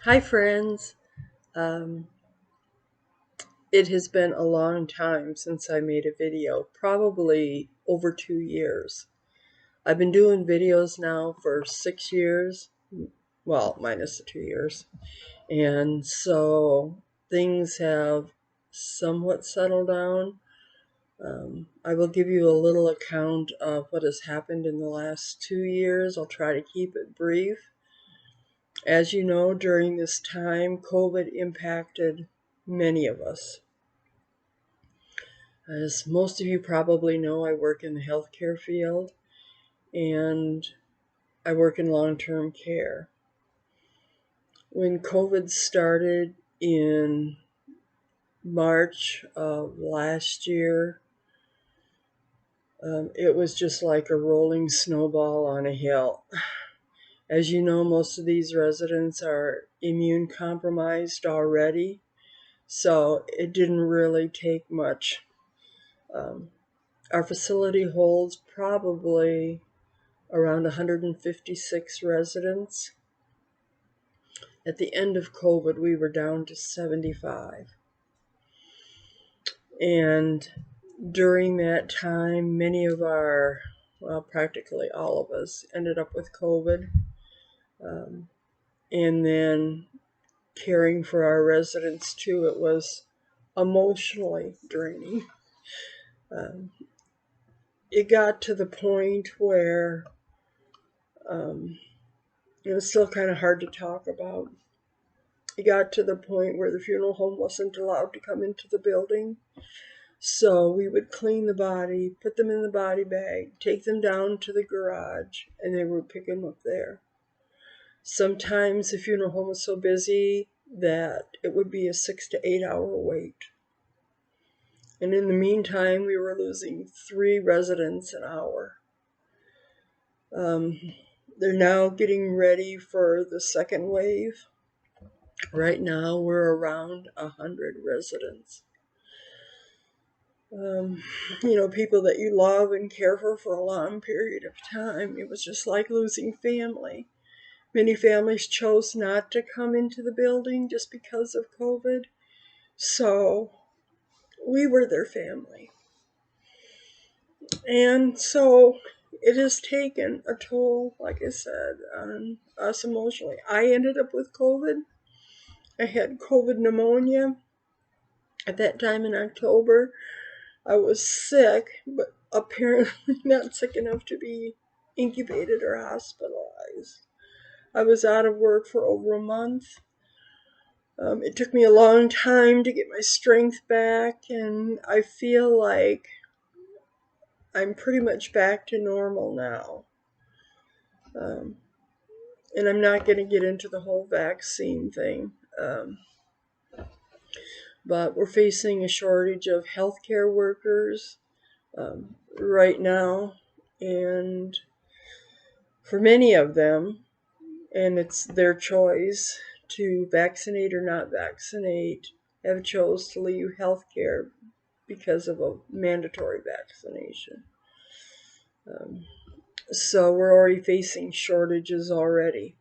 Hi, friends. Um, it has been a long time since I made a video, probably over 2 years. I've been doing videos now for 6 years, well, minus the 2 years. And so things have somewhat settled down. I will give you a little account of what has happened in the last 2 years. I'll try to keep it brief. As you know, during this time, COVID impacted many of us. As most of you probably know, I work in the healthcare field and I work in long-term care. When COVID started in March of last year, it was just like a rolling snowball on a hill. As you know, most of these residents are immune compromised already, so it didn't really take much. Our facility holds probably around 156 residents. At the end of COVID, we were down to 75. And during that time, many of our, well, practically all of us ended up with COVID. And then caring for our residents too, it was emotionally draining. Um, it got to the point where it was still kind of hard to talk about. It got to the point where the funeral home wasn't allowed to come into the building. So we would clean the body, put them in the body bag, take them down to the garage, and they would pick them up there. Sometimes the funeral home was so busy that it would be a 6 to 8 hour wait. And in the meantime, we were losing 3 residents an hour. They're now getting ready for the second wave. Right now, we're around 100 residents. People that you love and care for a long period of time. It was just like losing family. Many families chose not to come into the building just because of COVID. So we were their family. And so it has taken a toll, like I said, on us emotionally. I ended up with COVID. I had COVID pneumonia at that time in October. I was sick, but apparently not sick enough to be incubated or hospitalized. I was out of work for over a month. It took me a long time to get my strength back, and I feel like I'm pretty much back to normal now. And I'm not going to get into the whole vaccine thing. But we're facing a shortage of healthcare workers right now, and for many of them, and it's their choice to vaccinate or not vaccinate, have chose to leave healthcare because of a mandatory vaccination. So we're already facing shortages already.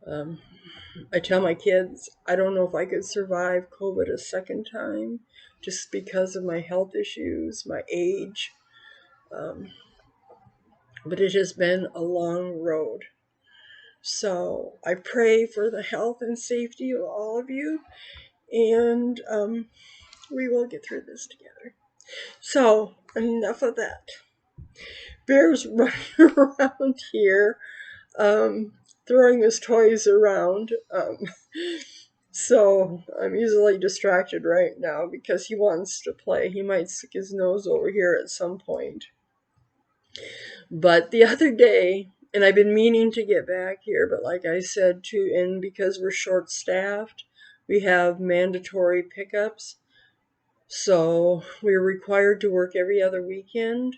I tell my kids I don't know if I could survive COVID a second time just because of my health issues, my age. But it has been a long road. So I pray for the health and safety of all of you, and we will get through this together. So enough of that. Bear's running around here, throwing his toys around. So I'm easily distracted right now because he wants to play. He might stick his nose over here at some point. But the other day, and I've been meaning to get back here, but like I said too, and because we're short staffed, we have mandatory pickups. So we're required to work every other weekend,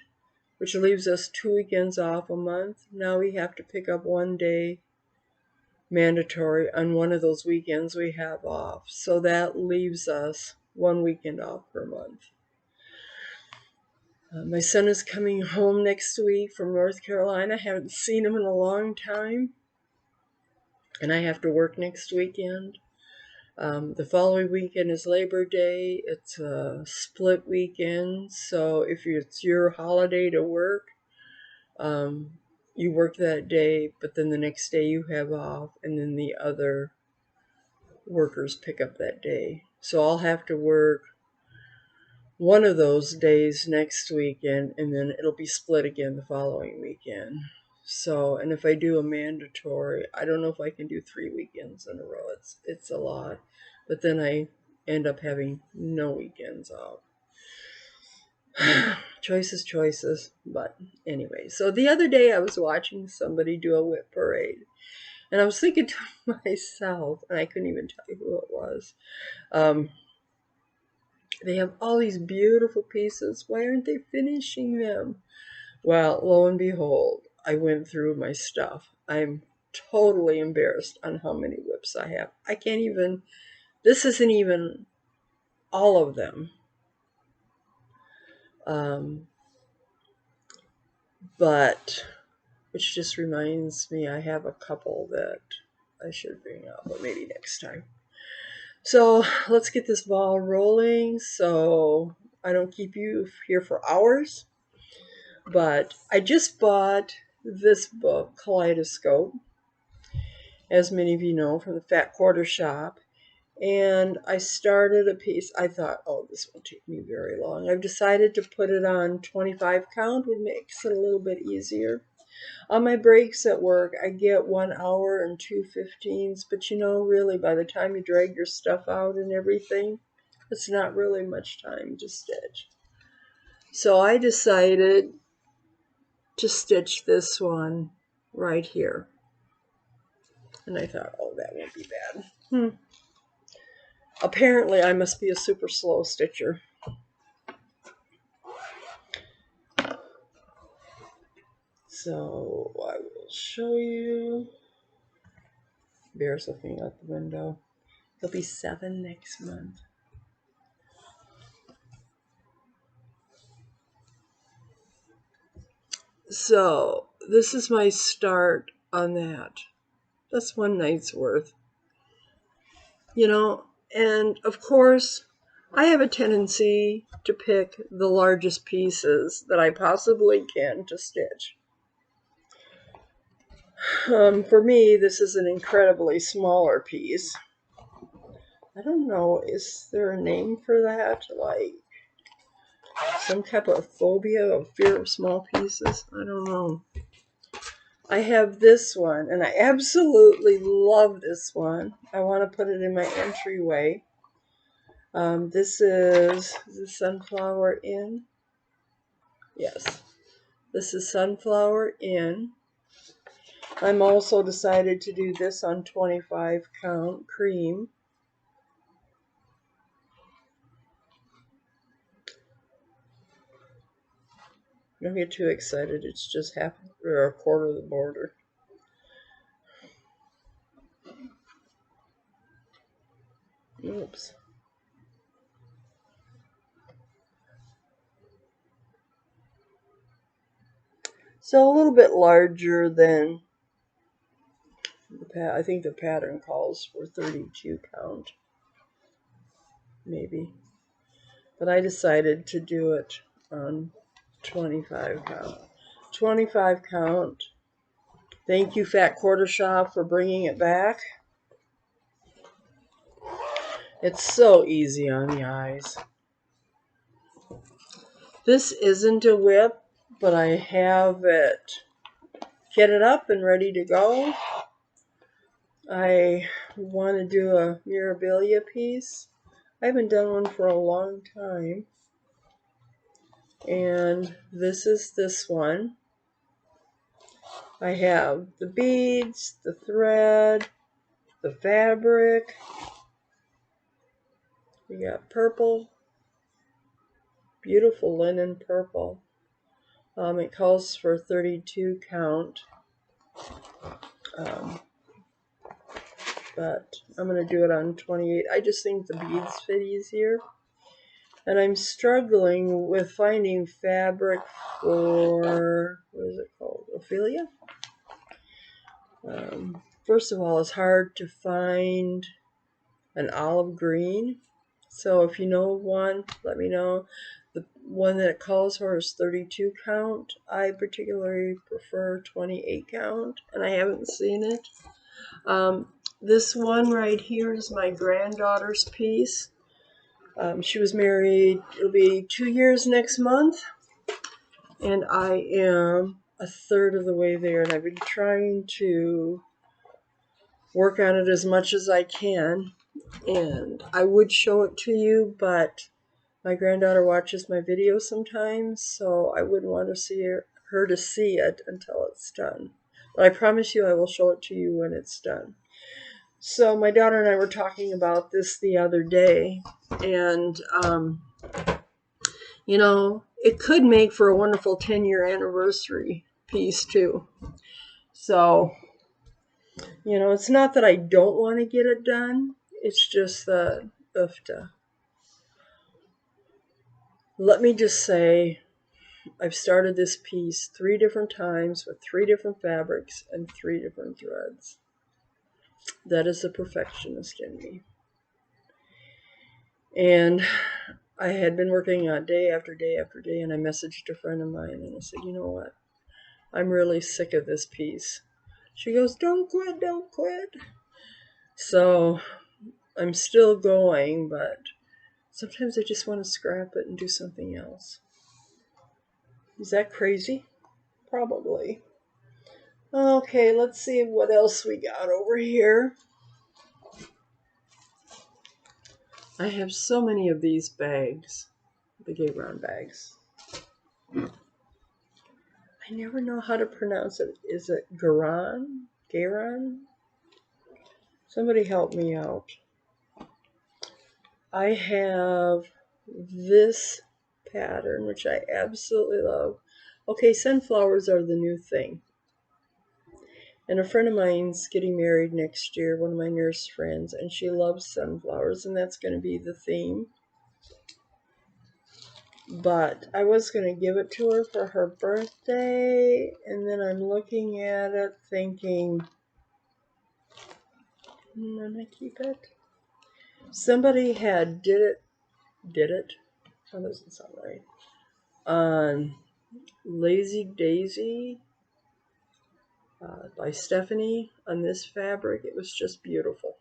which leaves us 2 weekends off a month. Now we have to pick up one day mandatory on one of those weekends we have off. So that leaves us 1 weekend off per month. My son is coming home next week from North Carolina. I haven't seen him in a long time. and I have to work next weekend. The following weekend is Labor Day. It's a split weekend, so if it's your holiday to work, you work that day, but then the next day you have off, and then the other workers pick up that day. So I'll have to work one of those days next weekend, and then it'll be split again the following weekend. So, and if I do a mandatory, I don't know if I can do 3 weekends in a row. It's a lot, but then I end up having no weekends off. Choices. But anyway, so the other day I was watching somebody do a WIP parade, and I was thinking to myself, and I couldn't even tell you who it was. They have all these beautiful pieces. Why aren't they finishing them? Well, lo and behold, I went through my stuff. I'm totally embarrassed on how many WIPs I have. I can't even, this isn't even all of them. But, which just reminds me, I have a couple that I should bring up, but maybe next time. So let's get this ball rolling so I don't keep you here for hours. But I just bought this book, Kaleidoscope, as many of you know, from the Fat Quarter Shop. And I started a piece. I thought, oh, this won't take me very long. I've decided to put it on 25 count, which makes it a little bit easier. On my breaks at work, I get 1 hour and 2:15s, but you know, really, by the time you drag your stuff out and everything, it's not really much time to stitch. So I decided to stitch this one right here. And I thought, oh, that won't be bad. Apparently, I must be a super slow stitcher. So I will show you. Bear's looking out the window. He'll be 7 next month. So this is my start on that. That's one night's worth. You know, and of course, I have a tendency to pick the largest pieces that I possibly can to stitch. For me, this is an incredibly smaller piece. I don't know, is there a name for that? Like some type of phobia or fear of small pieces? I don't know. I have this one, and I absolutely love this one. I want to put it in my entryway. This is the Sunflower Inn. Yes, this is Sunflower Inn. I'm also decided to do this on 25 count cream. Don't get too excited. It's just half or a quarter of the border. Oops. So a little bit larger than I think the pattern calls for 32 count, maybe. But I decided to do it on 25 count. 25 count. Thank you, Fat Quarter Shop, for bringing it back. It's so easy on the eyes. This isn't a WIP, but I have it kitted up and ready to go. I want to do a Mirabilia piece. I haven't done one for a long time. And this is this one. I have the beads, the thread, the fabric. We got purple, beautiful linen purple. It calls for 32 count. But I'm going to do it on 28. I just think the beads fit easier. And I'm struggling with finding fabric for, what is it called? Ophelia? first of all, it's hard to find an olive green. So if you know one, let me know. The one that it calls for is 32 count. I particularly prefer 28 count, and I haven't seen it. This one right here is my granddaughter's piece. She was married, it'll be 2 years next month, and I am a third of the way there, and I've been trying to work on it as much as I can, and I would show it to you, but my granddaughter watches my videos sometimes, so I wouldn't want to see her to see it until it's done. But I promise you I will show it to you when it's done. So my daughter and I were talking about this the other day, and you know, it could make for a wonderful 10-year anniversary piece too. So, you know, it's not that I don't want to get it done. It's just that, let me just say, I've started this piece 3 different times with 3 different fabrics and 3 different threads. That is the perfectionist in me. And I had been working on day after day after day, and I messaged a friend of mine and I said, you know what? I'm really sick of this piece. She goes, don't quit, don't quit. So I'm still going, but sometimes I just want to scrap it and do something else. Is that crazy? Probably. Okay, let's see what else we got over here. I have so many of these bags, the Gayron bags. I never know how to pronounce it. Is it Gayron? Gayron? Somebody help me out. I have this pattern, which I absolutely love. Okay, sunflowers are the new thing. And a friend of mine's getting married next year, one of my nurse friends, and she loves sunflowers, and that's going to be the theme. But I was going to give it to her for her birthday, and then I'm looking at it thinking, I'm going to keep it. Somebody had did it, that doesn't sound right, on Lazy Daisy by Stephanie on this fabric. It was just beautiful.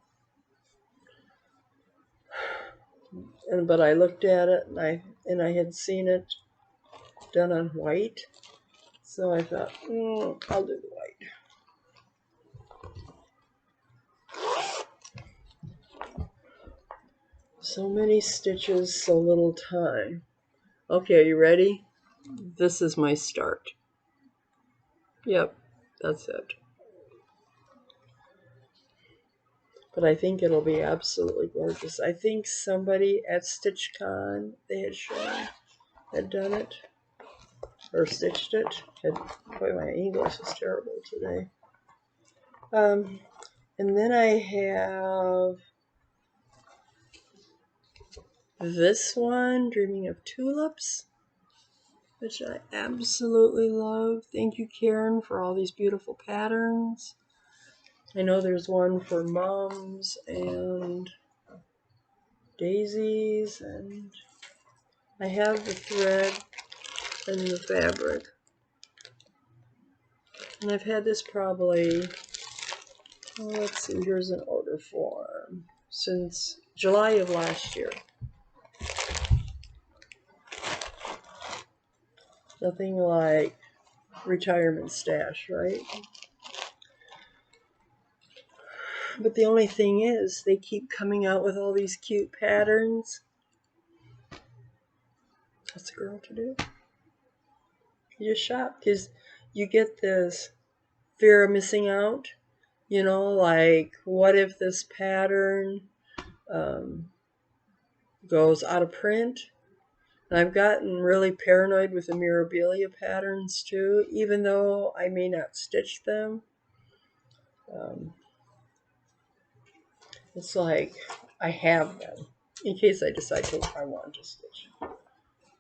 But I looked at it and I had seen it done on white, so I thought, I'll do the white. So many stitches, so little time. Okay, are you ready? This is my start. Yep, that's it. But I think it'll be absolutely gorgeous. I think somebody at StitchCon, they had done it, or stitched it. Boy, my English is terrible today. And then I have this one, Dreaming of Tulips, which I absolutely love. Thank you, Karen, for all these beautiful patterns. I know there's one for mums and daisies, and I have the thread and the fabric. And I've had this probably, let's see, here's an order form, since July of last year. Nothing like retirement stash, right? But the only thing is, they keep coming out with all these cute patterns. What's a girl to do? You just shop, because you get this fear of missing out. You know, like, what if this pattern goes out of print? And I've gotten really paranoid with the Mirabilia patterns too, even though I may not stitch them. It's like I have them in case I decide I want to stitch.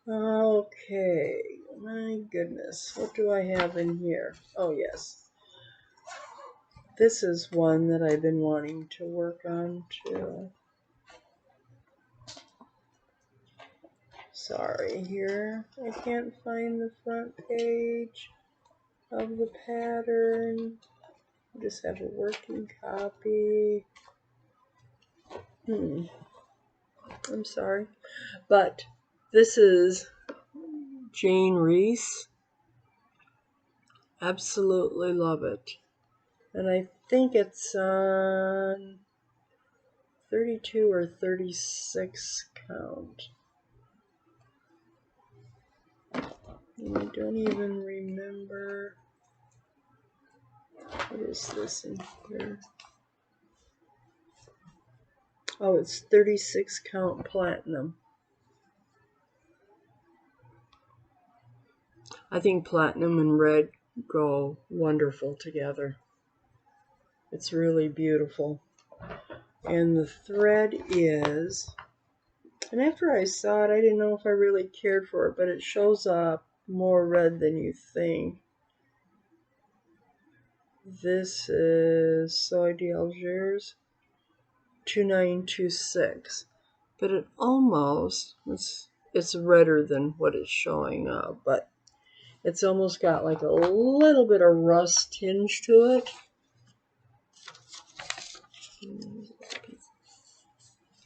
Okay, my goodness, what do I have in here? Oh yes, This is one that I've been wanting to work on too. Sorry, here I can't find the front page of the pattern. I just have a working copy. I'm sorry. But this is Jane Reese. Absolutely love it. And I think it's on 32 or 36 count. And I don't even remember. What is this in here? Oh, it's 36 count platinum. I think platinum and red go wonderful together. It's really beautiful. And the thread is, and after I saw it, I didn't know if I really cared for it, but it shows up more red than you think. This is Soy d'Algiers 2926, but it almost, it's redder than what it's showing up, but it's almost got like a little bit of rust tinge to it.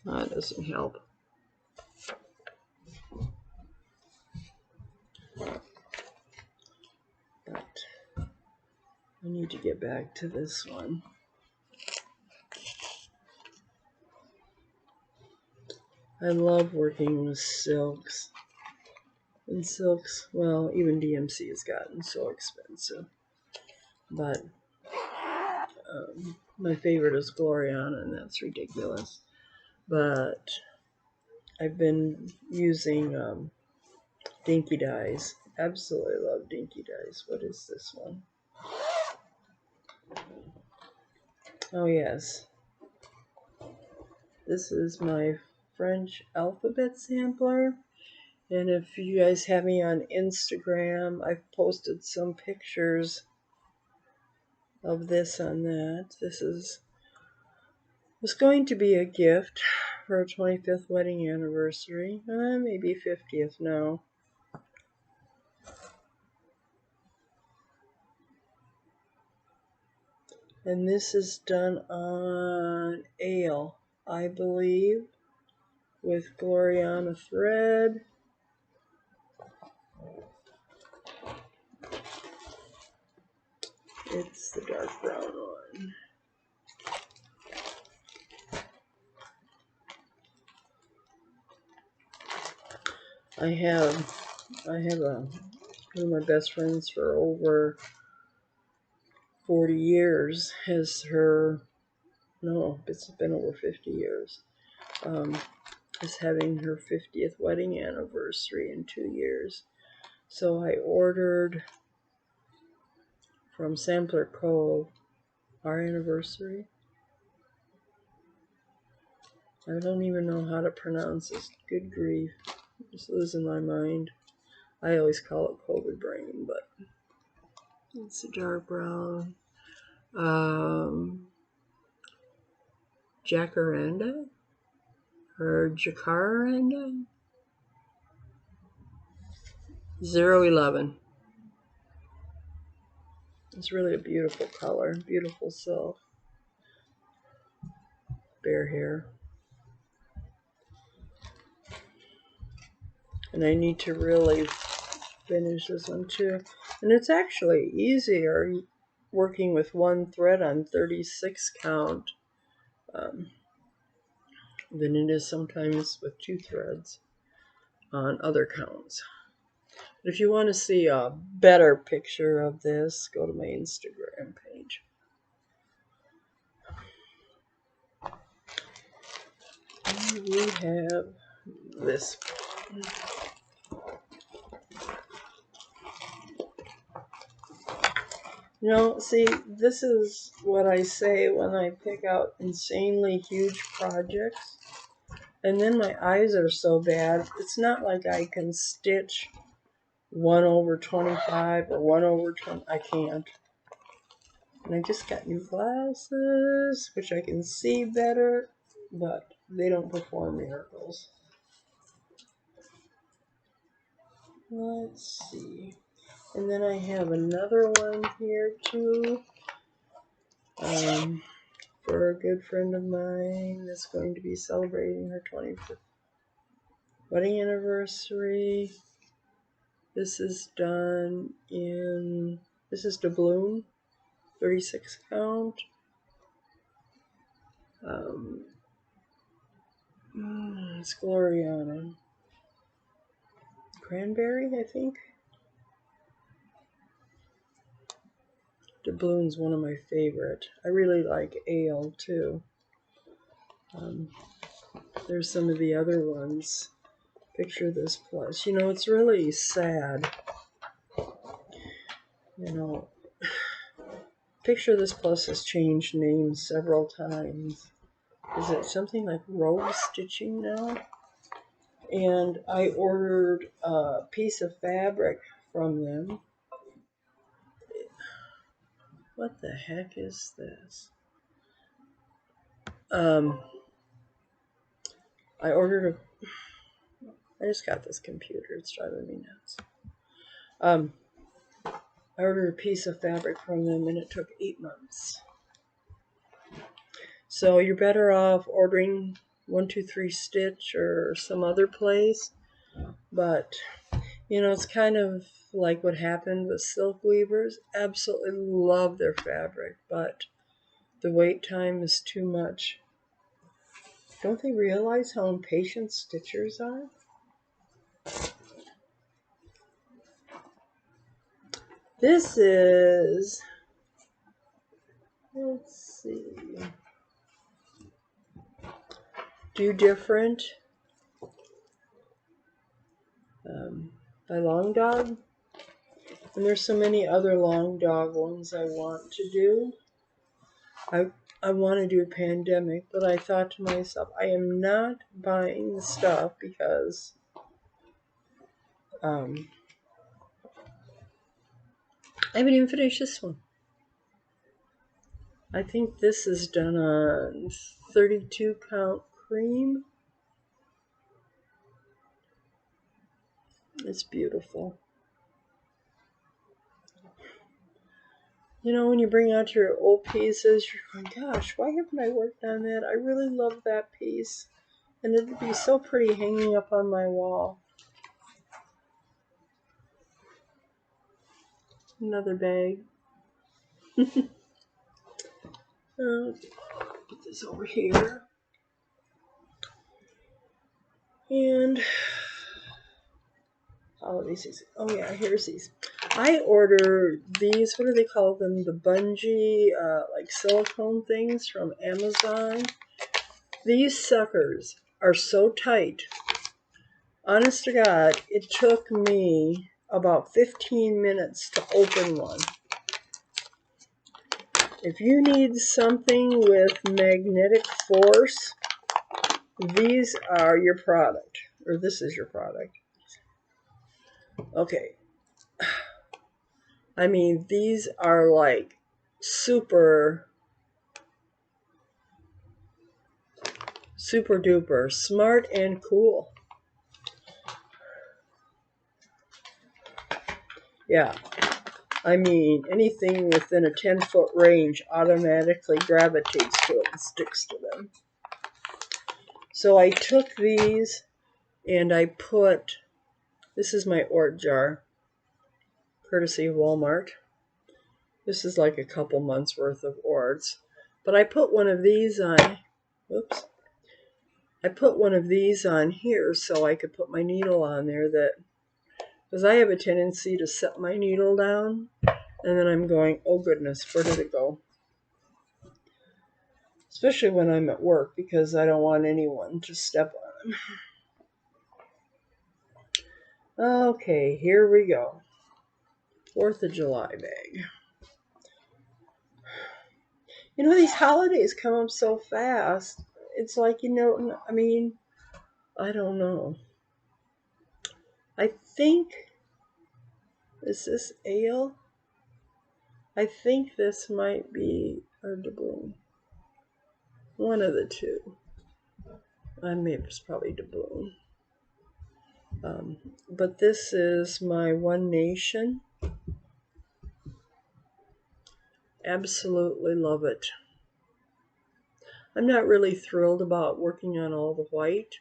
That doesn't help. But I need to get back to this one. I love working with silks. And silks, well, even DMC has gotten so expensive. But my favorite is Gloriana, and that's ridiculous. But I've been using Dinky Dyes. Absolutely love Dinky Dyes. What is this one? Oh, yes. This is my French alphabet sampler. And if you guys have me on Instagram, I've posted some pictures of this on that. This was going to be a gift for our 25th wedding anniversary. Maybe 50th now. And this is done on ale, I believe, with Gloriana thread. It's the dark brown one. I have one of my best friends for over 40 years has her, no, it's been over 50 years, is having her 50th wedding anniversary in 2 years. So I ordered from Sampler Cove our anniversary. I don't even know how to pronounce this. Good grief. I'm just losing my mind. I always call it COVID brain, but it's a dark brown. Jacaranda? Or Jacaranda? 011. It's really a beautiful color. Beautiful silk. Bare hair. And I need to really finish this one too. And it's actually easier working with one thread on 36 count than it is sometimes with 2 threads on other counts. But if you want to see a better picture of this, go to my Instagram page. And we have this. You know, see, this is what I say when I pick out insanely huge projects. And then my eyes are so bad, it's not like I can stitch 1/25 or 1/20. I can't. And I just got new glasses, which I can see better, but they don't perform miracles. Let's see. And then I have another one here too. For a good friend of mine that's going to be celebrating her 25th wedding anniversary. This is done in, this is doubloon, 36 count. It's Gloriana. Cranberry, I think. Doubloon's one of my favorite. I really like ale too. There's some of the other ones. Picture This Plus. You know, it's really sad. You know, Picture This Plus has changed names several times. Is it something like Rogue Stitching now? And I ordered a piece of fabric from them. What the heck is this? I ordered I just got this computer. It's driving me nuts. I ordered a piece of fabric from them and it took 8 months. So you're better off ordering 123 Stitch or some other place. But, you know, it's kind of like what happened with silk weavers. Absolutely love their fabric, but the wait time is too much. Don't they realize how impatient stitchers are? This is, let's see, Do Different by Long Dog. And there's so many other Long Dog ones I want to do. I want to do a pandemic, but I thought to myself, I am not buying the stuff because I haven't even finished this one. I think this is done on 32 count cream. It's beautiful. You know, when you bring out your old pieces, you're going, gosh, why haven't I worked on that? I really love that piece. And it'd be so pretty hanging up on my wall. Another bag. Put this over here. And all of these. Oh yeah, here's these. I ordered these. What do they call them? The bungee, like silicone things from Amazon. These suckers are so tight. Honest to God, it took me about 15 minutes to open one. If you need something with magnetic force, these are your product. Or this is your product. Okay. I mean, these are like super duper smart and cool. Yeah. I mean, anything within a 10-foot range automatically gravitates to it and sticks to them. So I took these and I put, this is my Ort jar, courtesy of Walmart. This is like a couple months worth of Orts. But I put one of these on, whoops. I put one of these on here so I could put my needle on there, that, because I have a tendency to set my needle down and then I'm going, oh goodness, where did it go? Especially when I'm at work, because I don't want anyone to step on them. Okay, here we go. 4th of July bag. You know, these holidays come up so fast. It's like, you know, I mean, I don't know. I think, is this ale? I think this might be a doubloon. One of the two. Maybe it's probably doubloon. But this is my One Nation. Absolutely love it. I'm not really thrilled about working on all the white,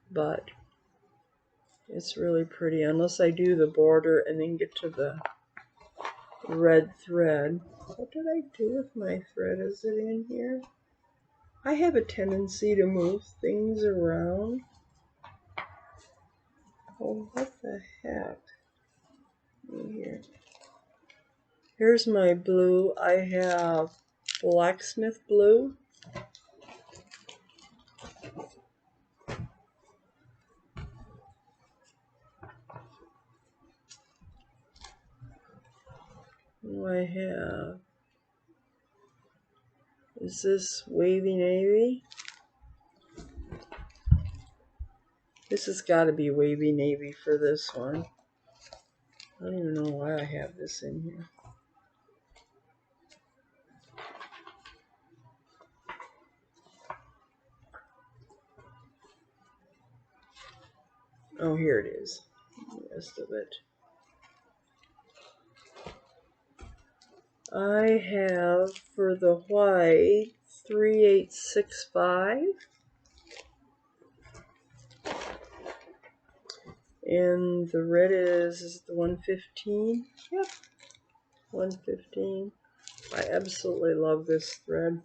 but it's really pretty, unless I do the border and then get to the red thread. What did I do with my thread? Is it in here? I have a tendency to move things around. Oh, what the heck? Here. Here's my blue. I have blacksmith blue. I have, is this wavy navy? This has got to be wavy navy for this one. I don't even know why I have this in here. Oh, here it is. The rest of it. I have for the white 3865. And the red is the 115. Yep, 115. I absolutely love this thread.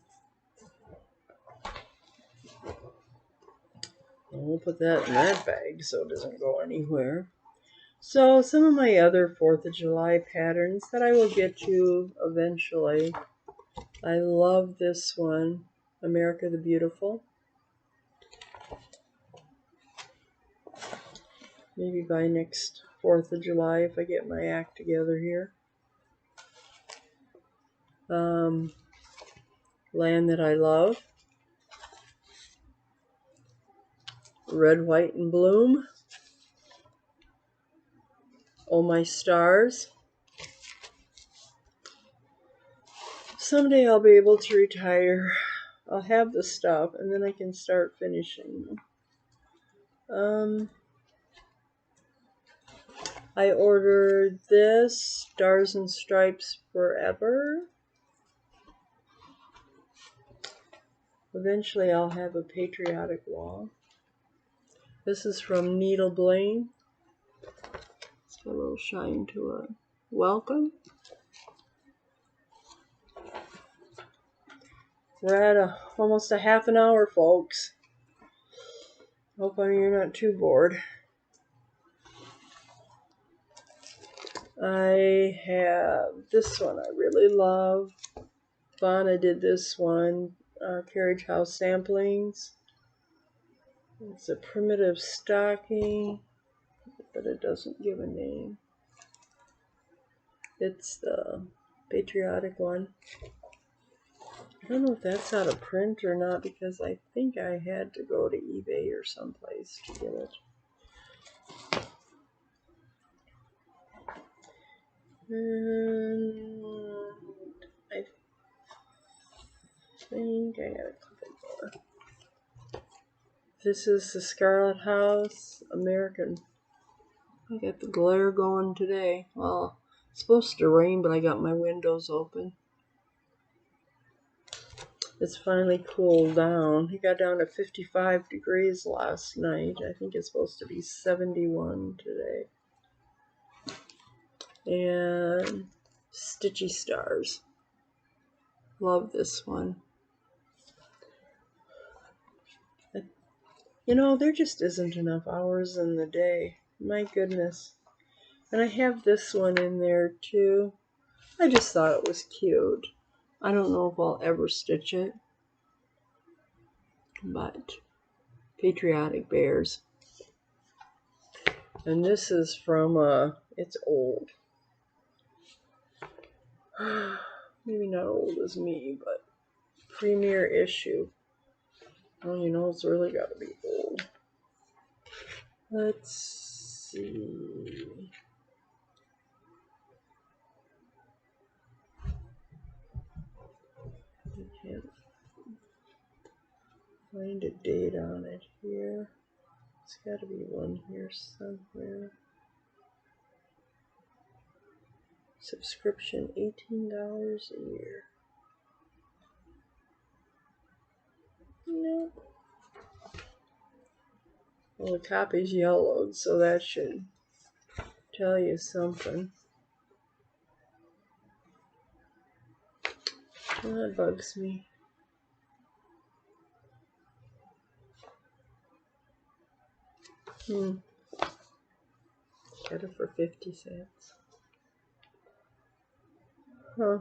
We'll put that in that bag so it doesn't go anywhere. So some of my other 4th of July patterns that I will get to eventually. I love this one, America the Beautiful. Maybe by next 4th of July if I get my act together here. Land That I Love. Red, White, and Bloom. Oh My Stars. Someday I'll be able to retire. I'll have the stuff and then I can start finishing them. I ordered this, Stars and Stripes Forever. Eventually I'll have a patriotic wall. This is from Needle Bling. It's got a little shine to it. Welcome. We're at almost a half an hour, folks. Hope you're not too bored. I have this one I really love. Fauna did this one, Carriage House Samplings. It's a primitive stocking, but it doesn't give a name. It's the patriotic one. I don't know if that's out of print or not because I think I had to go to eBay or someplace to get it. And I think I got a couple more. This is the Scarlet House American. I got the glare going today. Well, it's supposed to rain, but I got my windows open. It's finally cooled down. It got down to 55 degrees last night. I think it's supposed to be 71 today. And Stitchy Stars. Love this one. You know, there just isn't enough hours in the day. My goodness. And I have this one in there too. I just thought it was cute. I don't know if I'll ever stitch it. But Patriotic Bears. And this is from, it's old. Maybe not old as me, but premiere issue. Oh, you know, it's really got to be old. Let's see. find a date on it here. It's got to be one here somewhere. Subscription, $18 a year. Nope. Well, the copy's yellowed, so that should tell you something. That bugs me. Get it for 50 cents. Huh.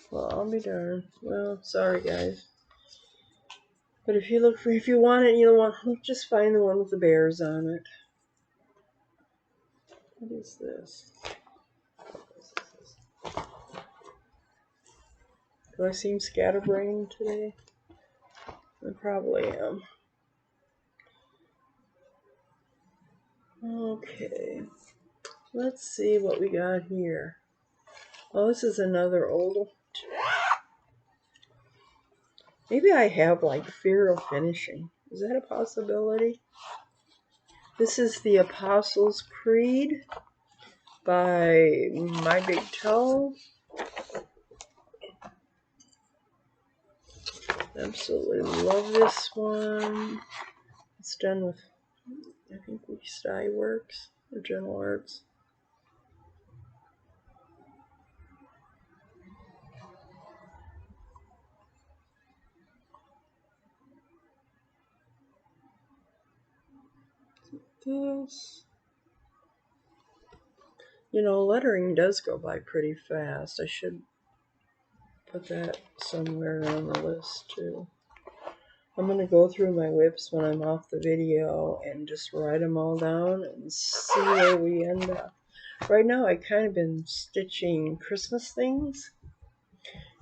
Well, I'll be darned. Well, sorry guys. But if you want it, just find the one with the bears on it. What is this? Do I seem scatterbrained today? I probably am. Okay. Let's see what we got here. Oh, this is another old one. Maybe I have like fear of finishing. Is that a possibility? This is the Apostles' Creed by My Big Toe. Absolutely love this one. It's done with, I think, Sty Works or General Arts. This, lettering does go by pretty fast. I should put that somewhere on the list too. I'm going to go through my WIPs when I'm off the video and just write them all down and see where we end up. Right now I kind of been stitching Christmas things,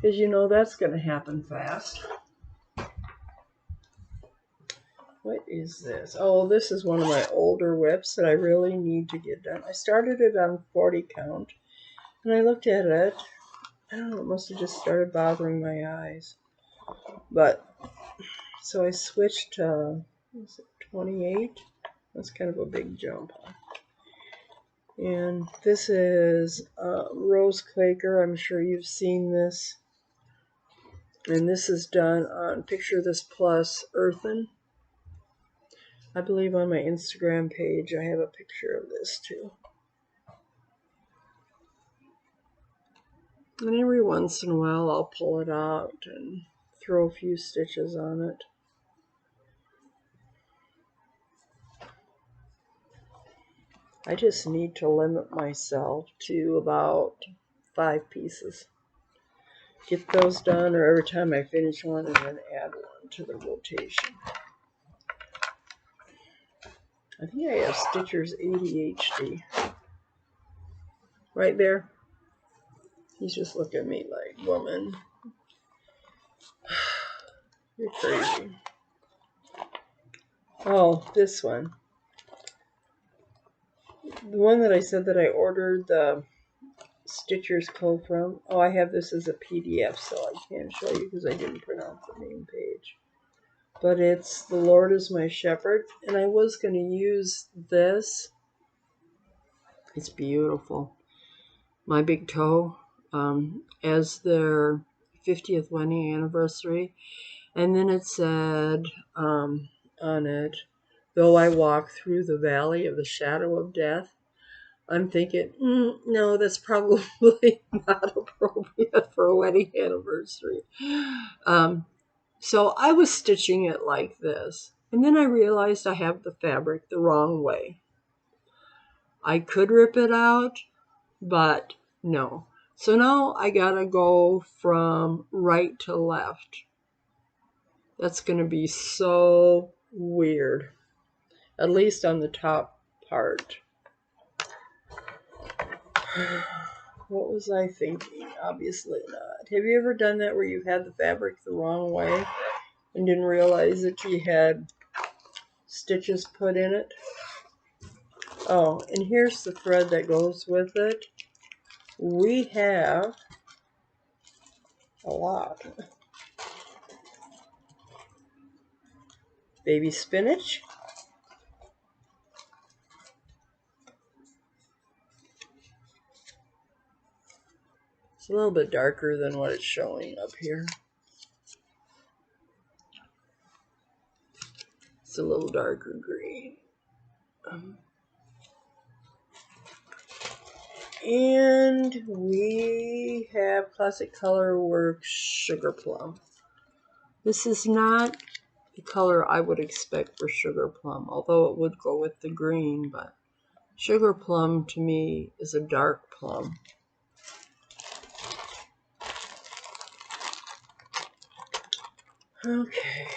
because that's going to happen fast. What is this? Oh, this is one of my older WIPs that I really need to get done. I started it on 40 count, and I looked at it. I don't know, it must have just started bothering my eyes. But, so I switched to, 28? That's kind of a big jump. And this is Rose Quaker. I'm sure you've seen this. And this is done on Picture This Plus Earthen. I believe on my Instagram page I have a picture of this too. And every once in a while I'll pull it out and throw a few stitches on it. I just need to limit myself to about 5 pieces. Get those done, or every time I finish one and then add one to the rotation. I think I have Stitcher's ADHD. Right there. He's just looking at me like, woman, you're crazy. Oh, this one. The one that I said that I ordered the Stitcher's code from. Oh, I have this as a PDF, so I can't show you because I didn't print out the main page. But it's The Lord is My Shepherd, and I was going to use this. It's beautiful. My Big Toe, as their 50th wedding anniversary. And then it said on it, though I walk through the valley of the shadow of death. I'm thinking, no, that's probably not appropriate for a wedding anniversary. So I was stitching it like this. And then I realized I have the fabric the wrong way. I could rip it out, but no. So now I gotta go from right to left. That's gonna be so weird. At least on the top part. What was I thinking? Obviously not. Have you ever done that where you've had the fabric the wrong way and didn't realize that you had stitches put in it? Oh, and here's the thread that goes with it. We have a lot. baby spinach. It's a little bit darker than what it's showing up here. It's a little darker green. And we have Classic Color Works Sugar Plum. This is not the color I would expect for Sugar Plum, although it would go with the green, but Sugar Plum to me is a dark plum. Okay.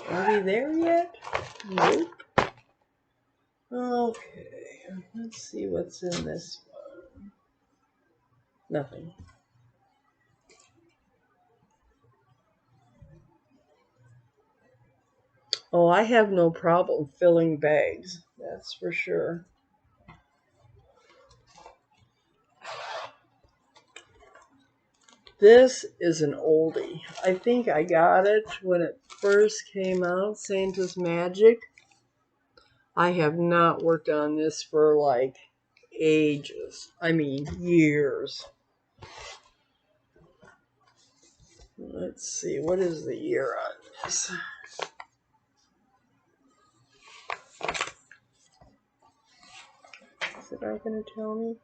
Are we there yet? Nope. Okay, let's see what's in this one. Nothing. Oh, I have no problem filling bags, that's for sure. This is an oldie. I think I got it when it first came out, Santa's Magic. I have not worked on this for like ages. I mean, years. Let's see, what is the year on this? Is it not going to tell me?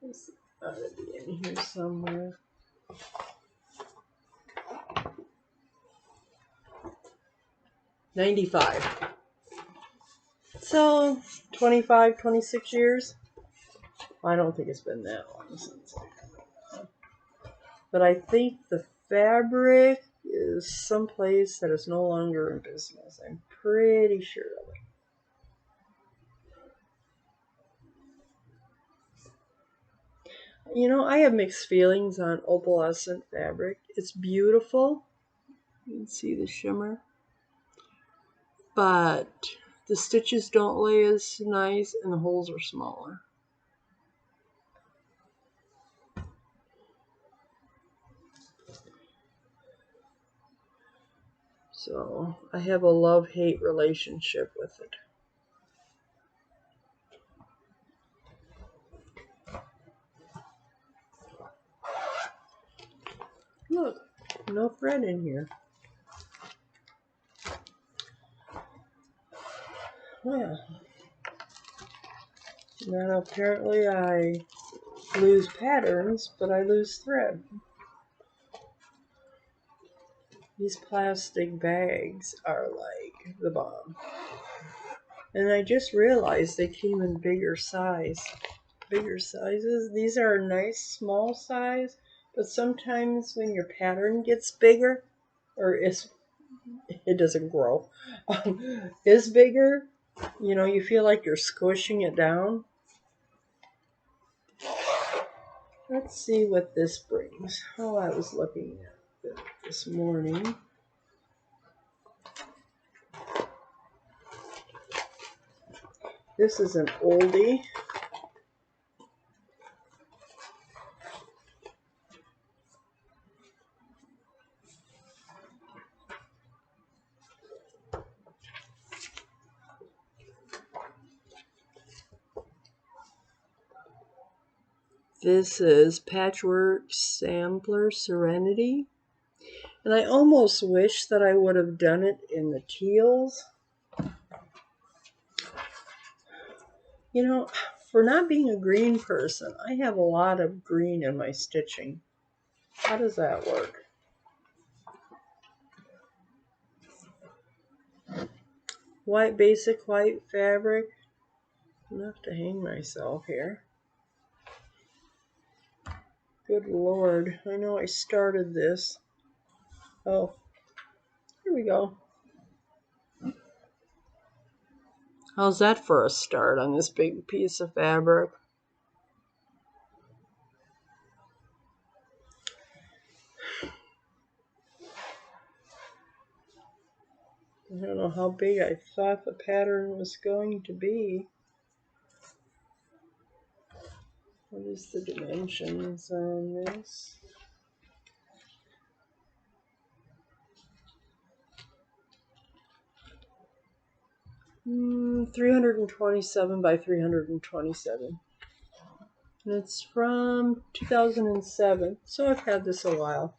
It's ought to be in here somewhere. '95. So, 25, 26 years. I don't think it's been that long since. But I think the fabric is someplace that is no longer in business. I'm pretty sure of it. You know, I have mixed feelings on opalescent fabric. It's beautiful. You can see the shimmer. But the stitches don't lay as nice and the holes are smaller. So I have a love-hate relationship with it. Look, no thread in here. Well, now apparently I lose patterns, but I lose thread. These plastic bags are like the bomb. And I just realized they came in bigger sizes. These are a nice small size, but sometimes when your pattern gets bigger, or it doesn't grow, is bigger, you know, you feel like you're squishing it down. Let's see what this brings. Oh, I was looking at it this morning. This is an oldie. This is Patchwork Sampler Serenity. And I almost wish that I would have done it in the teals. You know, for not being a green person, I have a lot of green in my stitching. How does that work? White, basic white fabric. Enough to hang myself here. Good Lord, I know I started this. Oh, here we go. How's that for a start on this big piece of fabric? I don't know how big I thought the pattern was going to be. What is the dimensions on this? Mm, 327 by 327. And it's from 2007, so I've had this a while.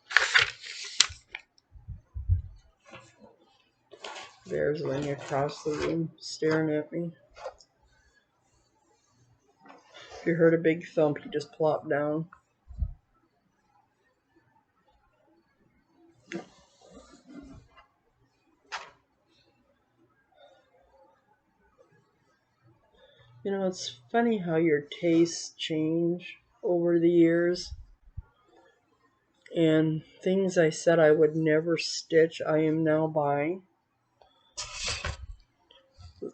There's Lenny across the room staring at me. If you heard a big thump, he just plopped down. You know, it's funny how your tastes change over the years. And things I said I would never stitch, I am now buying.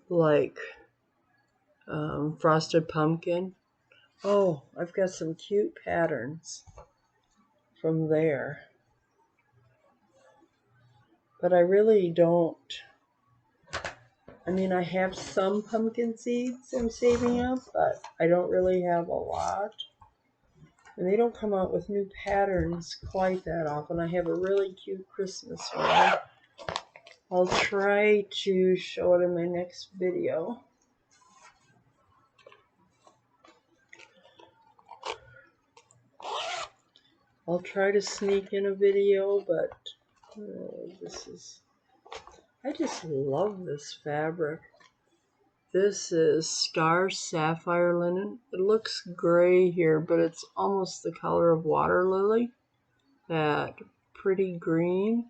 Like frosted pumpkin. Oh, I've got some cute patterns from there. But I really don't. I mean, I have some pumpkin seeds I'm saving up, but I don't really have a lot. And they don't come out with new patterns quite that often. I have a really cute Christmas one. I'll try to show it in my next video. I'll try to sneak in a video, but I just love this fabric. This is Star Sapphire Linen. It looks gray here, but it's almost the color of water lily. That pretty green.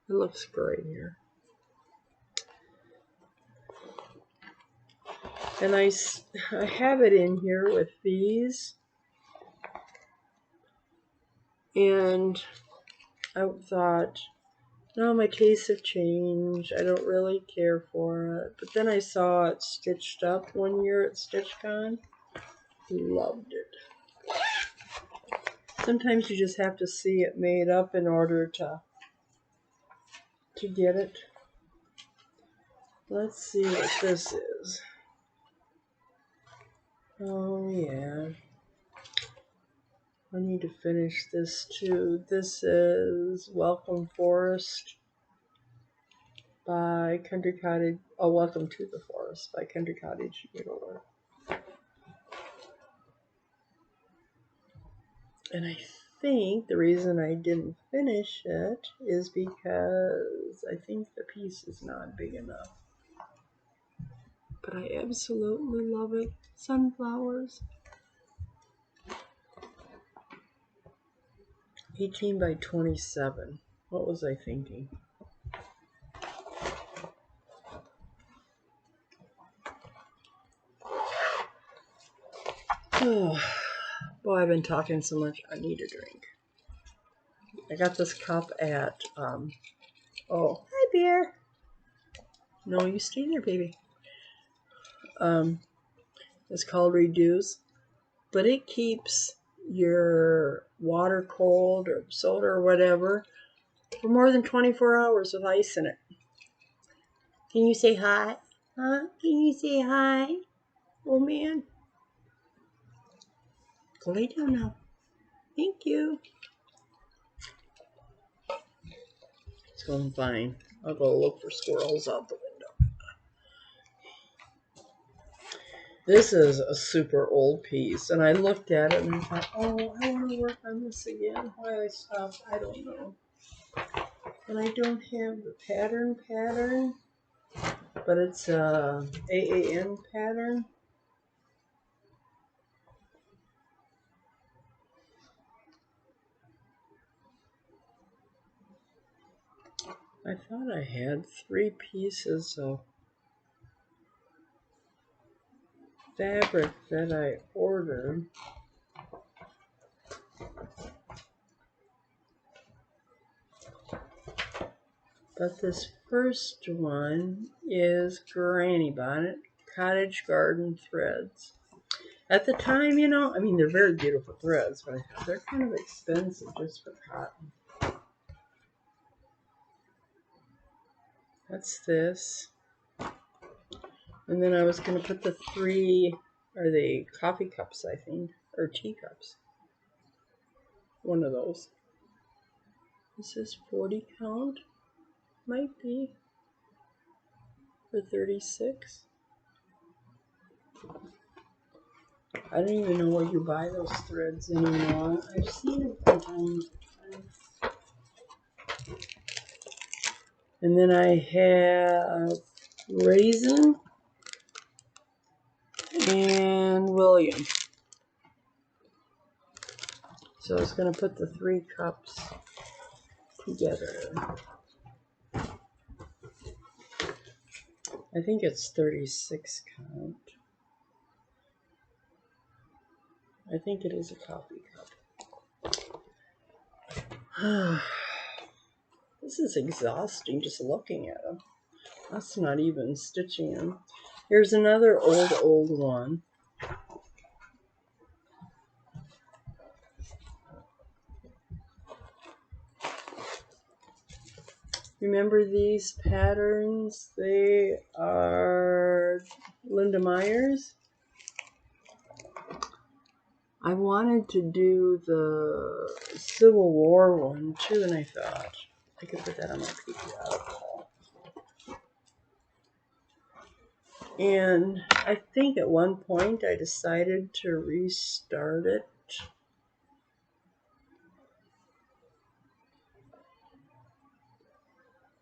It looks great here. And I have it in here with these. And I thought, no, my tastes have changed. I don't really care for it. But then I saw it stitched up one year at StitchCon. Loved it. Sometimes you just have to see it made up in order to get it. Let's see what this is. Oh yeah. I need to finish this too. This is Welcome Forest by Country Cottage. Oh, Welcome to the Forest by Country Cottage Needlework. And I think the reason I didn't finish it is because I think the piece is not big enough. But I absolutely love it. Sunflowers. 18 by 27. What was I thinking? Oh, boy, I've been talking so much. I need a drink. I got this cup at, oh, hi, Bear. No, you stay there, baby. It's called Reduce, but it keeps your water cold or soda or whatever for more than 24 hours with ice in it. Can you say hi? Huh? Can you say hi? Oh, man. Go lay down now. Thank you. It's going fine. I'll go look for squirrels out the window. This is a super old piece, and I looked at it and I thought, oh, I want to work on this again. Why I stopped, I don't know. And I don't have the pattern, but it's a AAN pattern. I thought I had 3 pieces of fabric that I ordered. But this first one is Granny Bonnet Cottage Garden Threads. At the time, you know, I mean, they're very beautiful threads, but they're kind of expensive just for cotton. That's this. And then I was going to put the 3 Are they coffee cups, I think, or teacups? One of those. This is 40 count. Might be. For 36. I don't even know where you buy those threads anymore. I've seen them from time to time. And then I have Raisin and William. So I was going to put the 3 cups together. I think it's 36 count. I think it is a coffee cup. This is exhausting just looking at them. That's not even stitching them. Here's another old one. Remember these patterns? They are Linda Myers. I wanted to do the Civil War one too, and I thought I could put that on my PPR. And I think at one point I decided to restart it.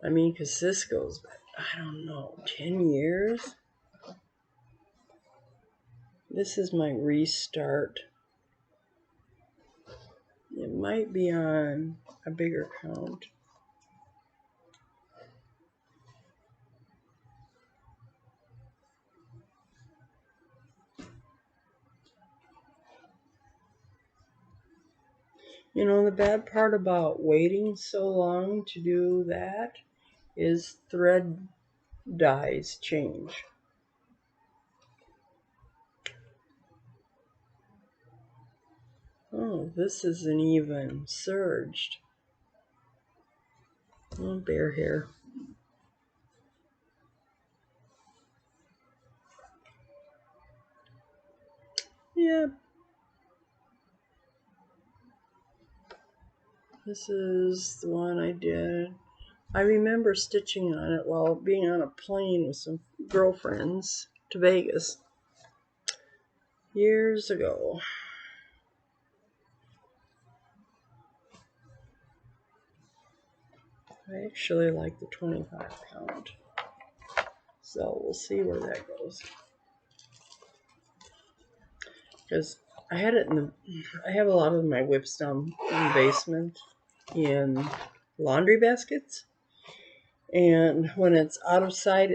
I mean, because this goes back, I don't know, 10 years? This is my restart. It might be on a bigger count. You know, the bad part about waiting so long to do that is thread dyes change. Oh, this isn't even serged. Oh, bear hair. Yeah. This is the one I did. I remember stitching on it while being on a plane with some girlfriends to Vegas years ago. I actually like the 25 count. So we'll see where that goes. Because I had it in the, I have a lot of my WIPs down in the basement in laundry baskets. And when it's out of sight,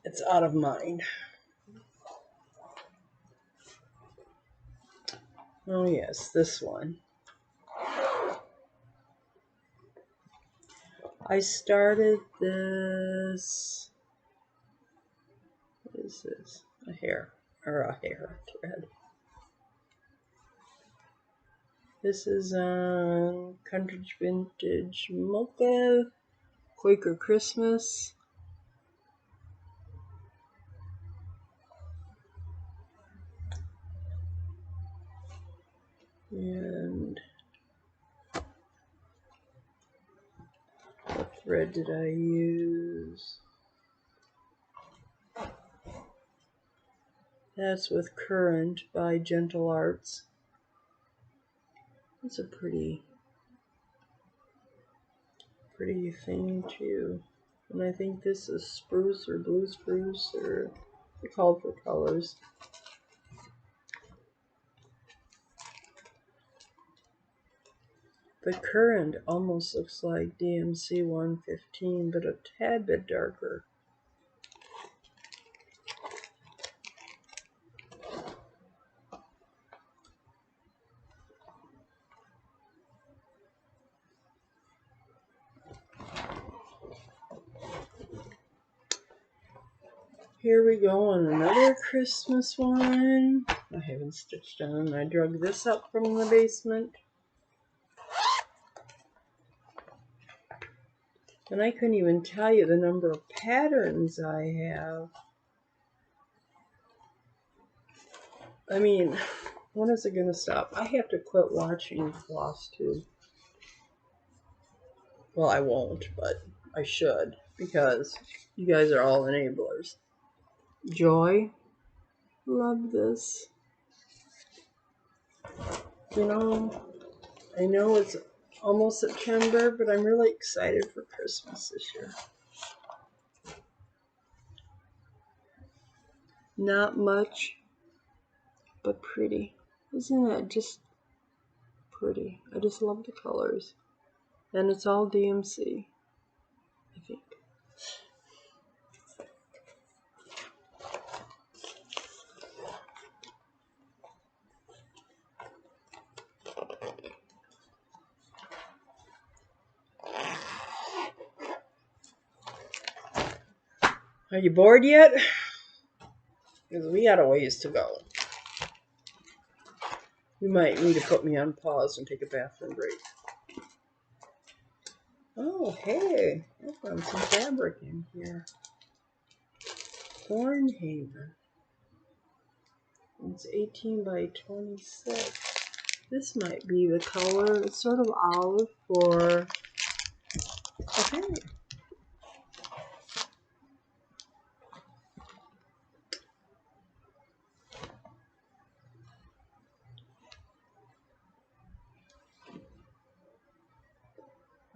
it's out of mind. Oh yes, this one. I started this, what is this? A hair thread. This is on Country Vintage Mocha, Quaker Christmas. And what thread did I use? That's with Current by Gentle Arts. It's a pretty thing too. And I think this is spruce or blue spruce, or they're called for colors. The Current almost looks like DMC 115, but a tad bit darker. Here we go on another Christmas one. I haven't stitched on. I drug this up from the basement. And I couldn't even tell you the number of patterns I have. I mean, when is it going to stop? I have to quit watching Floss too. Well, I won't, but I should, because you guys are all enablers. Joy, love this. You know, I know it's almost September, but I'm really excited for Christmas this year. Not much, but pretty. Isn't that just pretty? I just love the colors. And it's all DMC, I think. Are you bored yet? Because we got a ways to go. You might need to put me on pause and take a bathroom break. Oh, hey, I found some fabric in here. Thornhaven. It's 18 by 26. This might be the color. It's sort of olive for... Okay.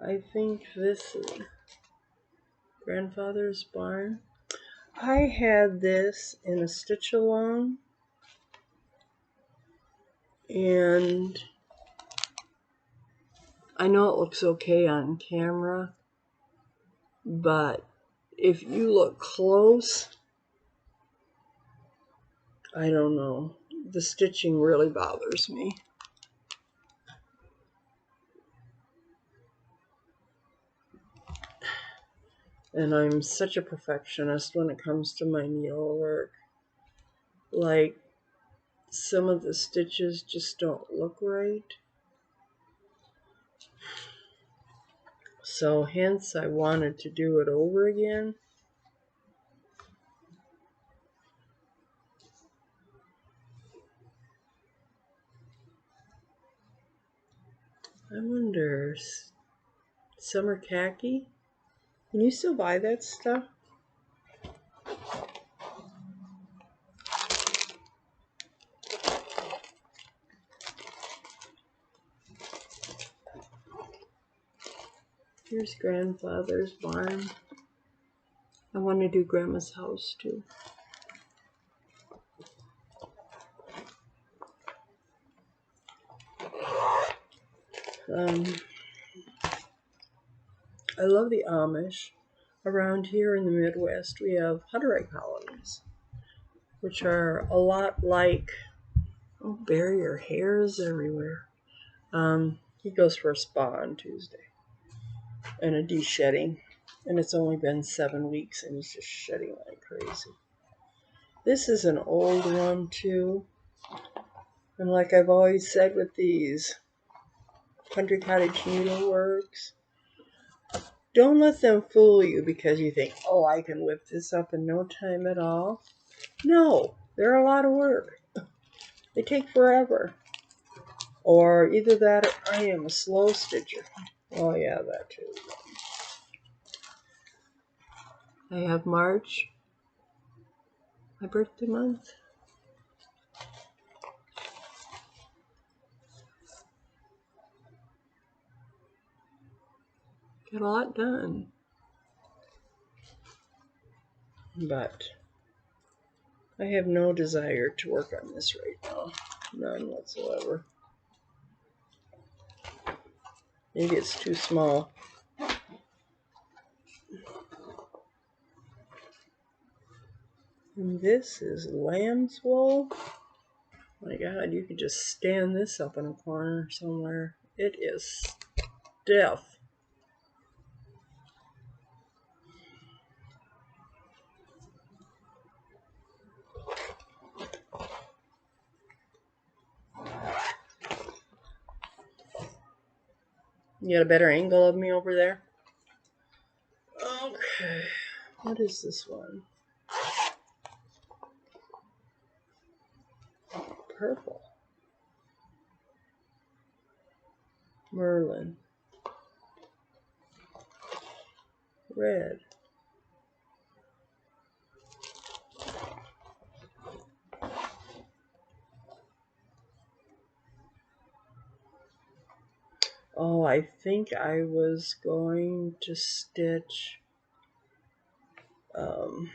I think this is Grandfather's Barn. I had this in a stitch along, and I know it looks okay on camera, but if you look close, I don't know. The stitching really bothers me. And I'm such a perfectionist when it comes to my needlework. Like, some of the stitches just don't look right. So hence I wanted to do it over again. I wonder, summer khaki? Can you still buy that stuff? Here's Grandfather's Barn. I want to do Grandma's house too. I love the Amish. Around here in the Midwest, we have Hutterite colonies, which are a lot like, oh, barrier hairs everywhere. He goes for a spa on Tuesday and a de-shedding, and it's only been 7 weeks, and he's just shedding like crazy. This is an old one too, and like I've always said with these Country Cottage Needleworks, don't let them fool you because you think, oh, I can whip this up in no time at all. No, they're a lot of work. They take forever. Or either that or I am a slow stitcher. Oh yeah, that too. I have March, my birthday month. Got a lot done. But I have no desire to work on this right now. None whatsoever. Maybe it's too small. And this is lamb's wool. My God, you could just stand this up in a corner somewhere. It is stiff. You got a better angle of me over there? Okay. What is this one? purple. Merlin. Red. Oh, I think I was going to stitch, oh,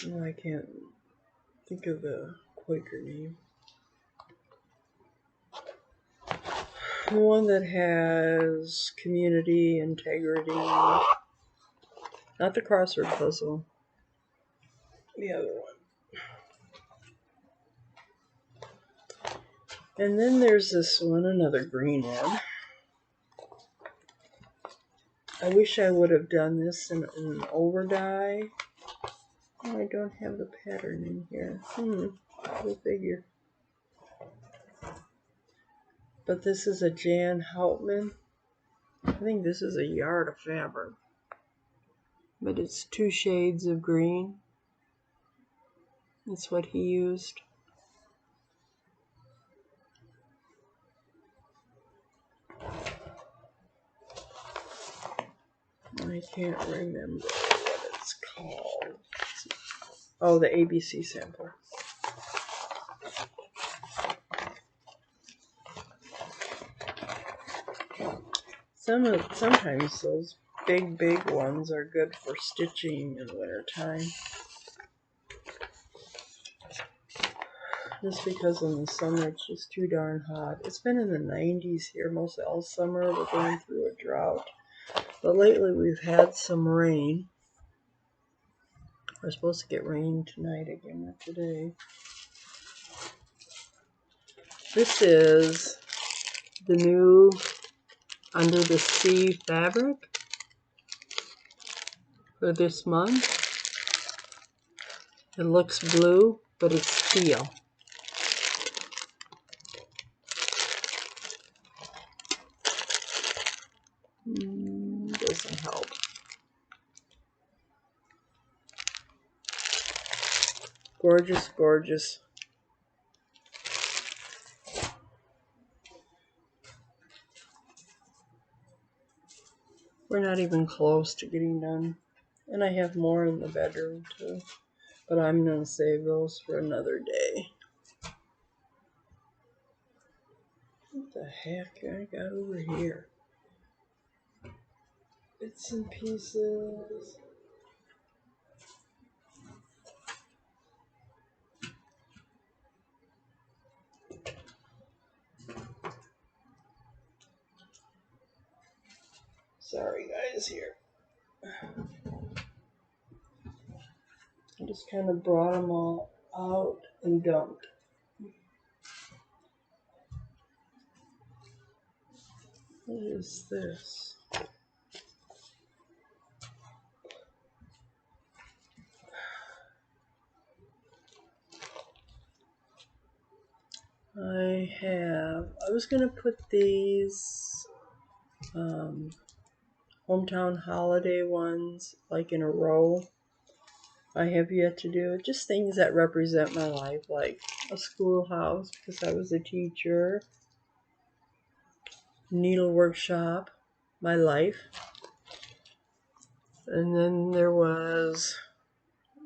I can't think of the Quaker name. The one that has community, integrity, not the crossword puzzle, the other one. And then there's this one, another green one. I wish I would have done this in an over dye. Oh, I don't have the pattern in here. Go figure. But this is a Jan Houtman. I think this is a yard of fabric. But it's 2 shades of green. That's what he used. I can't remember what it's called. Oh, the ABC sampler. Sometimes those big ones are good for stitching in the wintertime. Just because in the summer it's just too darn hot. It's been in the 90s here most all summer. We're going through a drought. But lately we've had some rain. We're supposed to get rain tonight again, not today. This is the new Under the Sea fabric for this month. It looks blue, but it's steel. Doesn't help. Gorgeous, gorgeous. We're not even close to getting done. And I have more in the bedroom too. But I'm going to save those for another day. What the heck I got over here? Bits and pieces. Sorry guys here. I just kind of brought them all out and dumped. What is this? I was going to put these hometown holiday ones like in a row. I have yet to do it. Just things that represent my life, like a schoolhouse because I was a teacher, needle workshop, my life. And then there was,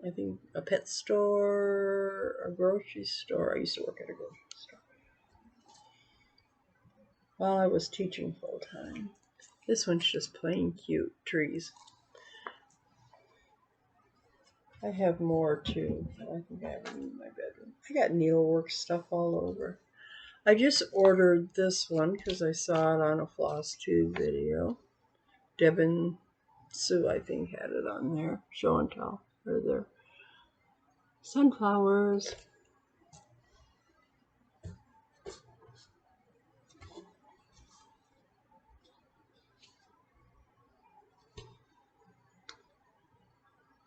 I think, a pet store, a grocery store. I used to work at a grocery store while I was teaching full time. This one's just plain cute trees. I have more too. I think I have them in my bedroom. I got needlework stuff all over. I just ordered this one because I saw it on a floss tube video. Devin Sue, I think, had it on there. Show and tell. Or their sunflowers.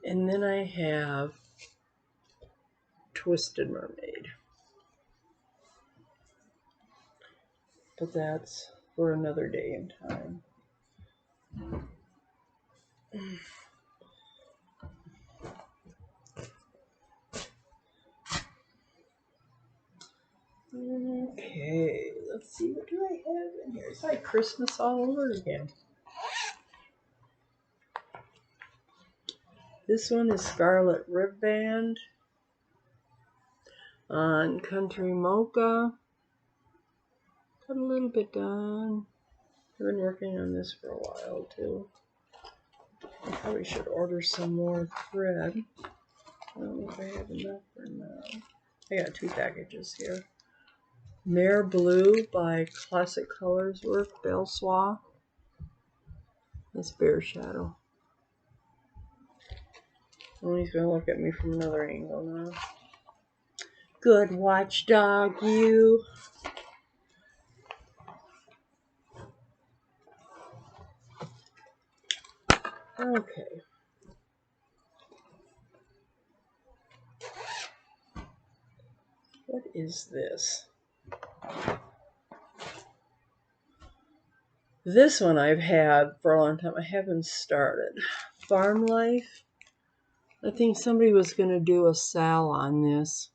And then I have Twisted Mermaid. But that's for another day and time. in here? It's like Christmas all over again. This one is Scarlet Ribband on Country Mocha. Got a little bit done. I've been working on this for a while too. I probably should order some more thread. I don't know if I have enough or not. I got 2 packages here. Mare Blue by Classic Colors Work, Belle Soie. That's Bear Shadow. Oh, he's going to look at me from another angle now. Good watchdog, you. Okay. What is this? This one I've had for a long time. I haven't started. Farm Life. I think somebody was going to do a sale on this.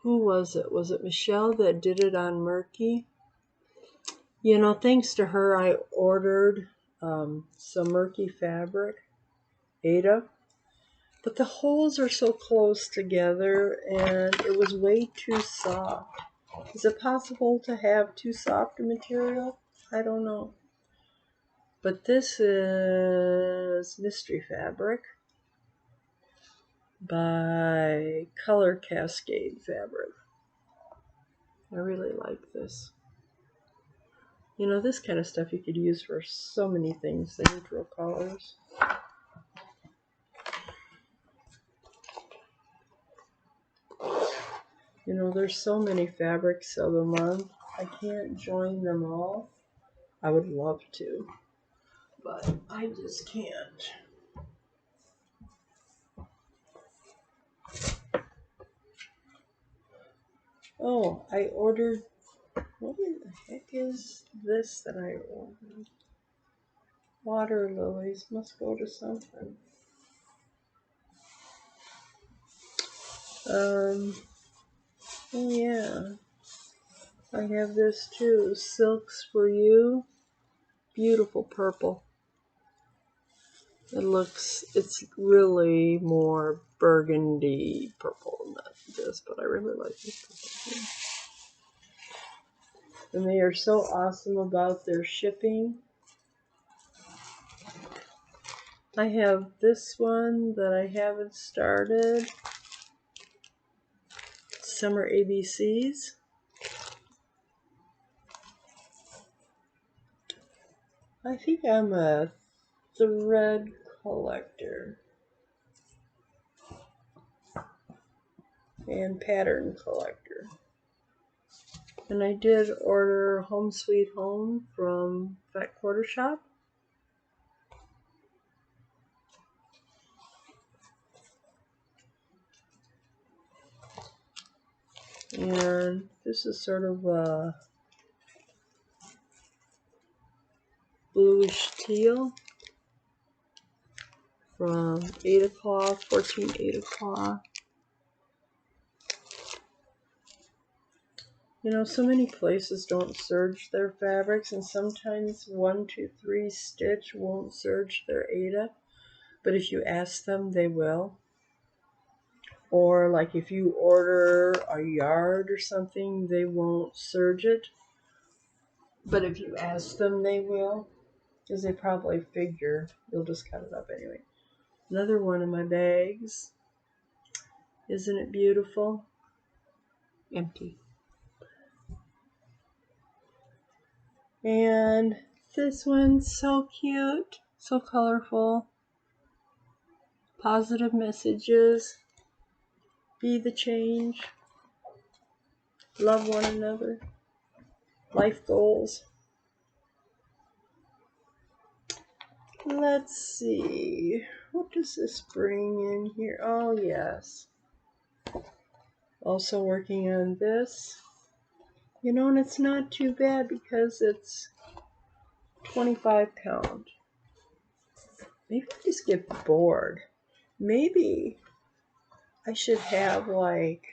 Who was it? Was it Michelle that did it on Murky? You know, thanks to her, I ordered some Murky fabric, Ada. But the holes are so close together and it was way too soft. Is it possible to have too soft a material? I don't know. But this is Mystery Fabric by Color Cascade Fabric. I really like this. You know, this kind of stuff you could use for so many things, the neutral colors. You know, there's so many fabrics of the month. I can't join them all. I would love to, but I just can't. Oh, I ordered, what in the heck is this that I ordered? Water lilies, must go to something. Oh yeah, I have this too, Silks for You, beautiful purple. It's really more burgundy purple than this, but I really like this purple too. And they are so awesome about their shipping. I have this one that I haven't started. Summer ABCs. I think I'm a thread collector and pattern collector. And I did order Home Sweet Home from Fat Quarter Shop. And this is sort of a bluish teal from 8 o'clock, 14 8 o'clock. You know, so many places don't serge their fabrics, and sometimes 1, 2, 3 stitch won't serge their Aida, but if you ask them, they will. Or like if you order a yard or something, they won't serge it, but if you ask them, they will, because they probably figure you'll just cut it up anyway. Another one of my bags. Isn't it beautiful? Empty. And this one's so cute, so colorful. Positive messages. Be the change. Love one another. Life goals. Let's see. What does this bring in here? Oh, yes. Also working on this. You know, and it's not too bad because it's 25 pound. Maybe I just get bored. Maybe I should have like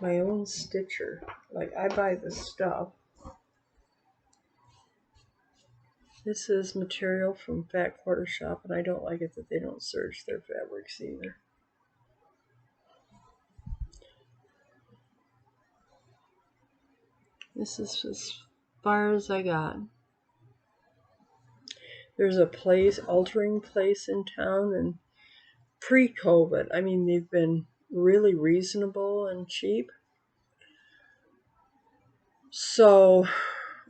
my own stitcher. Like, I buy the stuff. This is material from Fat Quarter Shop, and I don't like it that they don't serge their fabrics either. This is as far as I got. There's a place, altering place in town, and pre-COVID, I mean, they've been really reasonable and cheap. So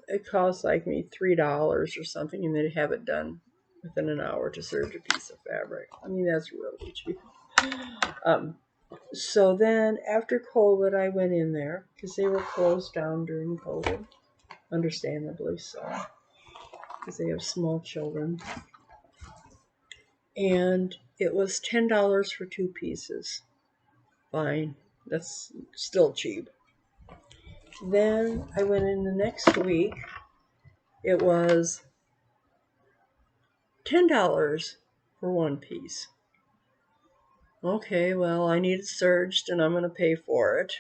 it costs like me $3 or something, and they'd have it done within an hour to serge a piece of fabric. I mean, that's really cheap. So then after COVID, I went in there because they were closed down during COVID, understandably so, because they have small children. And it was $10 for 2 pieces. Fine, that's still cheap. Then I went in the next week. It was $10 for 1 piece. Okay, well, I need it serged and I'm going to pay for it.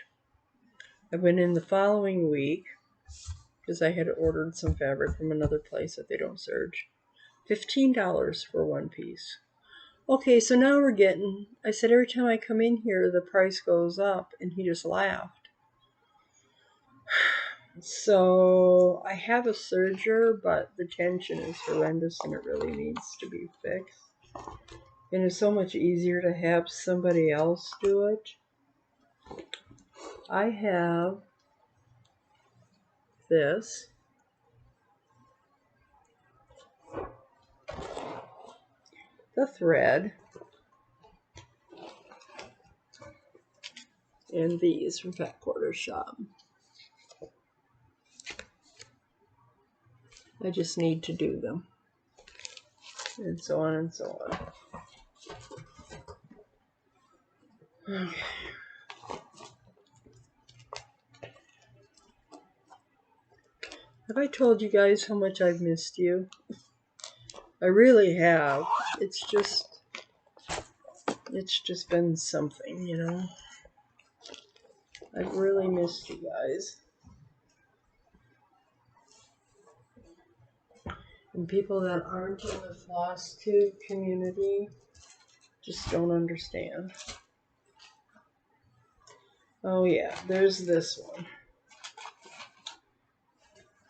I went in the following week because I had ordered some fabric from another place that they don't serge. $15 for 1 piece. Okay, so now we're getting, I said every time I come in here the price goes up, and he just laughed. So I have a serger, but the tension is horrendous and it really needs to be fixed. And it's so much easier to have somebody else do it. I have this. The thread. And these from Fat Quarter Shop. I just need to do them. And so on and so on. Okay. Have I told you guys how much I've missed you? I really have. It's just been something, you know. I've really missed you guys. And people that aren't in the floss tube community just don't understand. Oh yeah, there's this one.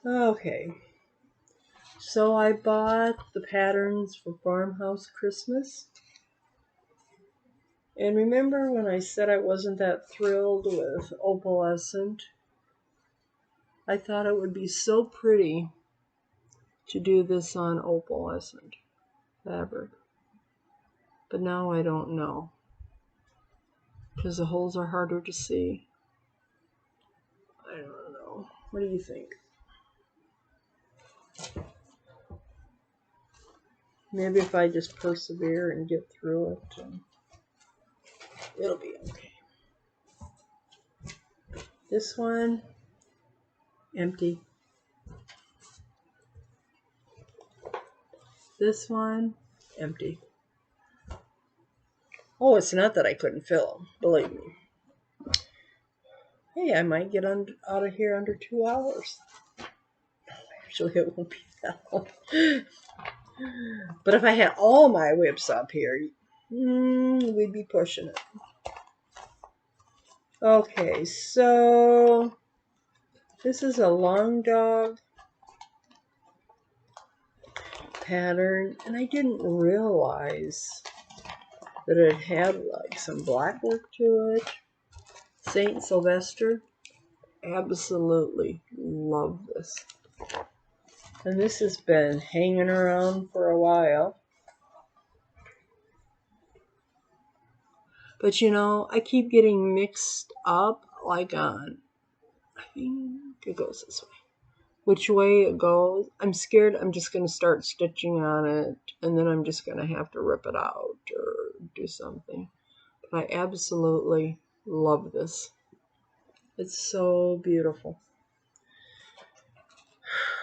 Okay. So I bought the patterns for Farmhouse Christmas. And remember when I said I wasn't that thrilled with opalescent? I thought it would be so pretty to do this on opalescent fabric. But now I don't know, because the holes are harder to see. I don't know. What do you think? Maybe if I just persevere and get through it, it'll be okay. This one, empty. This one, empty. Oh, it's not that I couldn't fill them, believe me. Hey, I might get out of here under 2 hours. Actually, it won't be that long. But if I had all my WIPs up here, we'd be pushing it. Okay, so this is a long dog pattern, and I didn't realize that it had like some black work to it. Saint Sylvester. Absolutely love this. And this has been hanging around for a while. But you know, I keep getting mixed up like on, I think it goes this way. Which way it goes. I'm scared I'm just going to start stitching on it and then I'm just going to have to rip it out or do something. But I absolutely love this. It's so beautiful.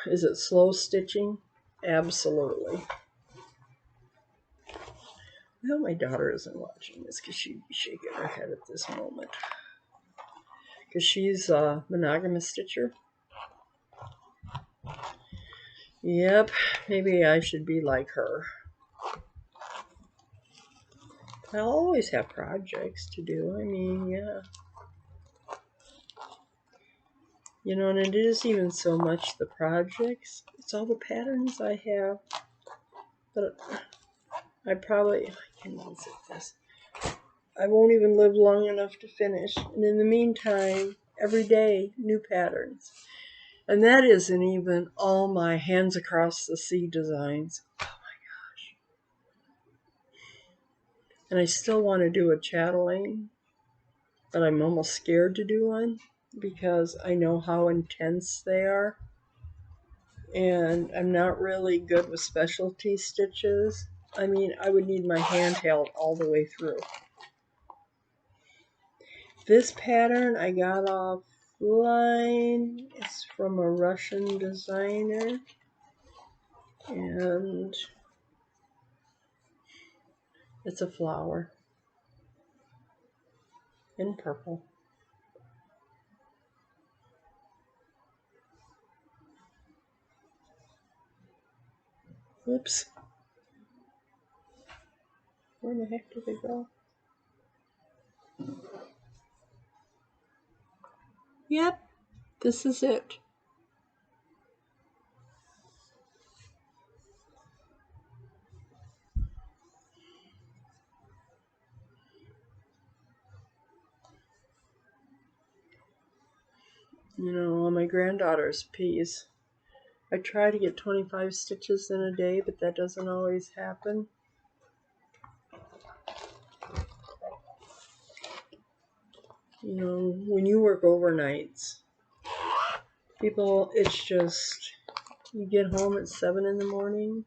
Is it slow stitching? Absolutely. I hope my daughter isn't watching this because she'd be shaking her head at this moment. because she's a monogamous stitcher. Yep, maybe I should be like her. I'll always have projects to do. I mean, yeah. You know, and it isn't even so much the projects, it's all the patterns I have. But I can't even sit this. I won't even live long enough to finish. And in the meantime, every day, new patterns. And that isn't even all my hands across the sea designs. Oh my gosh. And I still want to do a chatelaine, but I'm almost scared to do one because I know how intense they are. And I'm not really good with specialty stitches. I mean, I would need my hand held all the way through. This pattern I got offline. It's from a Russian designer. And it's a flower in purple. Whoops. Where the heck did it go? Yep, this is it. You know, on my granddaughter's piece, I try to get 25 stitches in a day, but that doesn't always happen. You know, when you work overnights, people, it's just, you get home at 7 in the morning,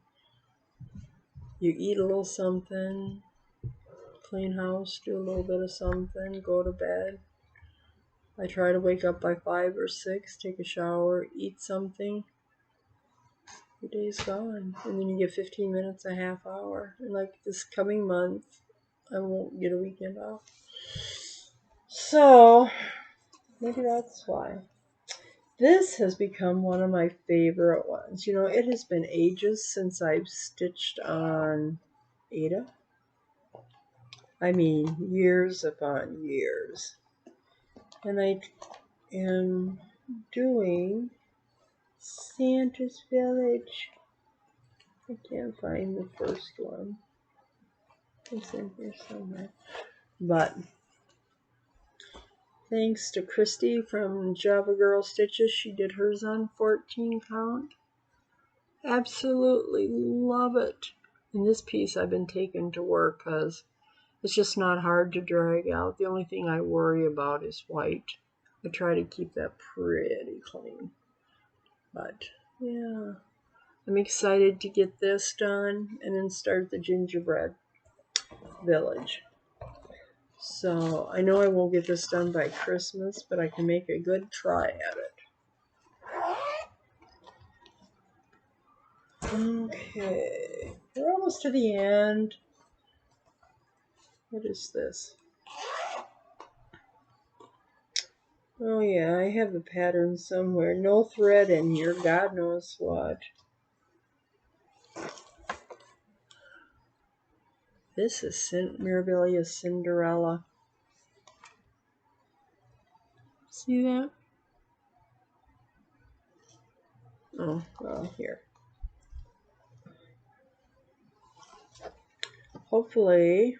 you eat a little something, clean house, do a little bit of something, go to bed. I try to wake up by 5 or 6, take a shower, eat something. Your day's gone. And then you get 15 minutes, a half hour. And like this coming month, I won't get a weekend off. So, maybe that's why. This has become one of my favorite ones. You know, it has been ages since I've stitched on Ada. I mean, years upon years. And I am doing Santa's Village. I can't find the first one. It's in here somewhere. But thanks to Christy from Java Girl Stitches, she did hers on 14 count. Absolutely love it. And this piece I've been taking to work because it's just not hard to drag out. The only thing I worry about is white. I try to keep that pretty clean. But yeah, I'm excited to get this done and then start the gingerbread village. So I know I won't get this done by Christmas, but I can make a good try at it. Okay, we're almost to the end. What is this? Oh yeah, I have the pattern somewhere. No thread in here, God knows what. This is Mirabilia Cinderella. See that? Oh, well, here. Hopefully,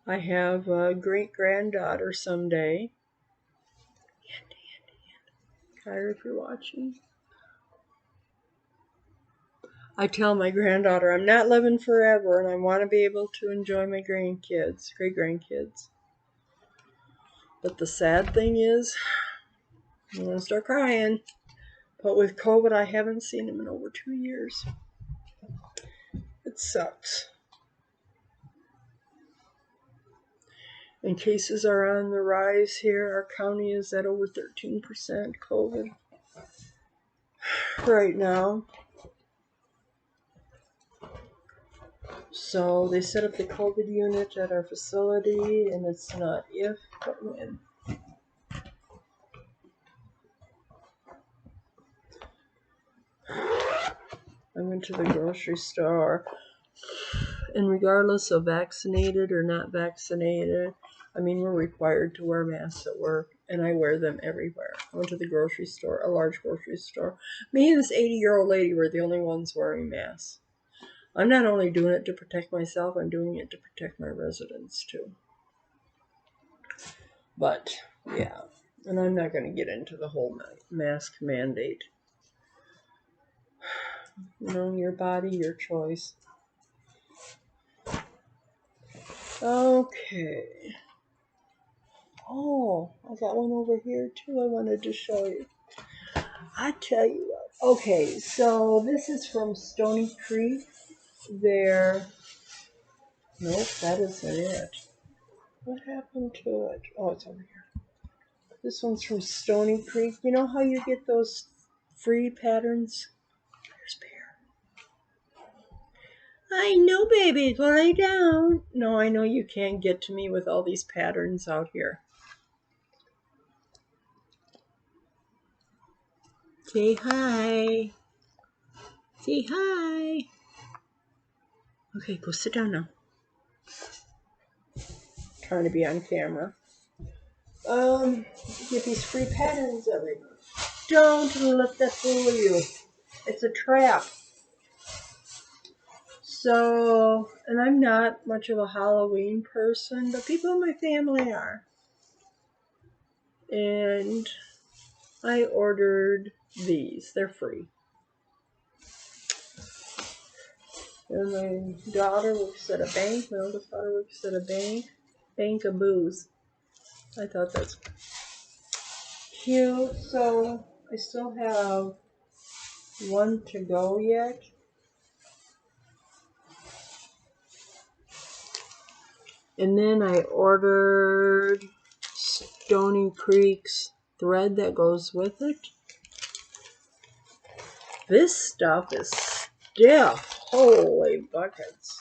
I have a great-granddaughter someday. Kyra, if you're watching. I tell my granddaughter I'm not living forever and I want to be able to enjoy my grandkids, great-grandkids. But the sad thing is, I'm going to start crying. But with COVID, I haven't seen him in over 2 years. It sucks. And cases are on the rise here. Our county is at over 13% COVID right now. So they set up the COVID unit at our facility, and it's not if, but when. I went to the grocery store, and regardless of vaccinated or not vaccinated, I mean, we're required to wear masks at work, and I wear them everywhere. I went to the grocery store, a large grocery store. Me and this 80-year-old lady were the only ones wearing masks. I'm not only doing it to protect myself, I'm doing it to protect my residents too. But, yeah, and I'm not going to get into the whole mask mandate. You know, your body, your choice. Okay. Oh, I got one over here too I wanted to show you. I tell you what. Okay, so this is from Stony Creek. Nope, that isn't it. What happened to it? Oh, it's over here. This one's from Stony Creek. You know how you get those free patterns? There's Bear. I know, baby. Lie down. No, I know you can't get to me with all these patterns out here. Say hi. Say hi. Okay, go sit down now. Trying to be on camera. Get these free patterns everywhere. Don't let that fool you. It's a trap. So, and I'm not much of a Halloween person, but people in my family are. And I ordered these. They're free. And my daughter works at a bank. My oldest daughter works at a bank. Bank of booze. I thought that's cute. So I still have one to go yet. And then I ordered Stony Creek's thread that goes with it. This stuff is stiff. Holy buckets.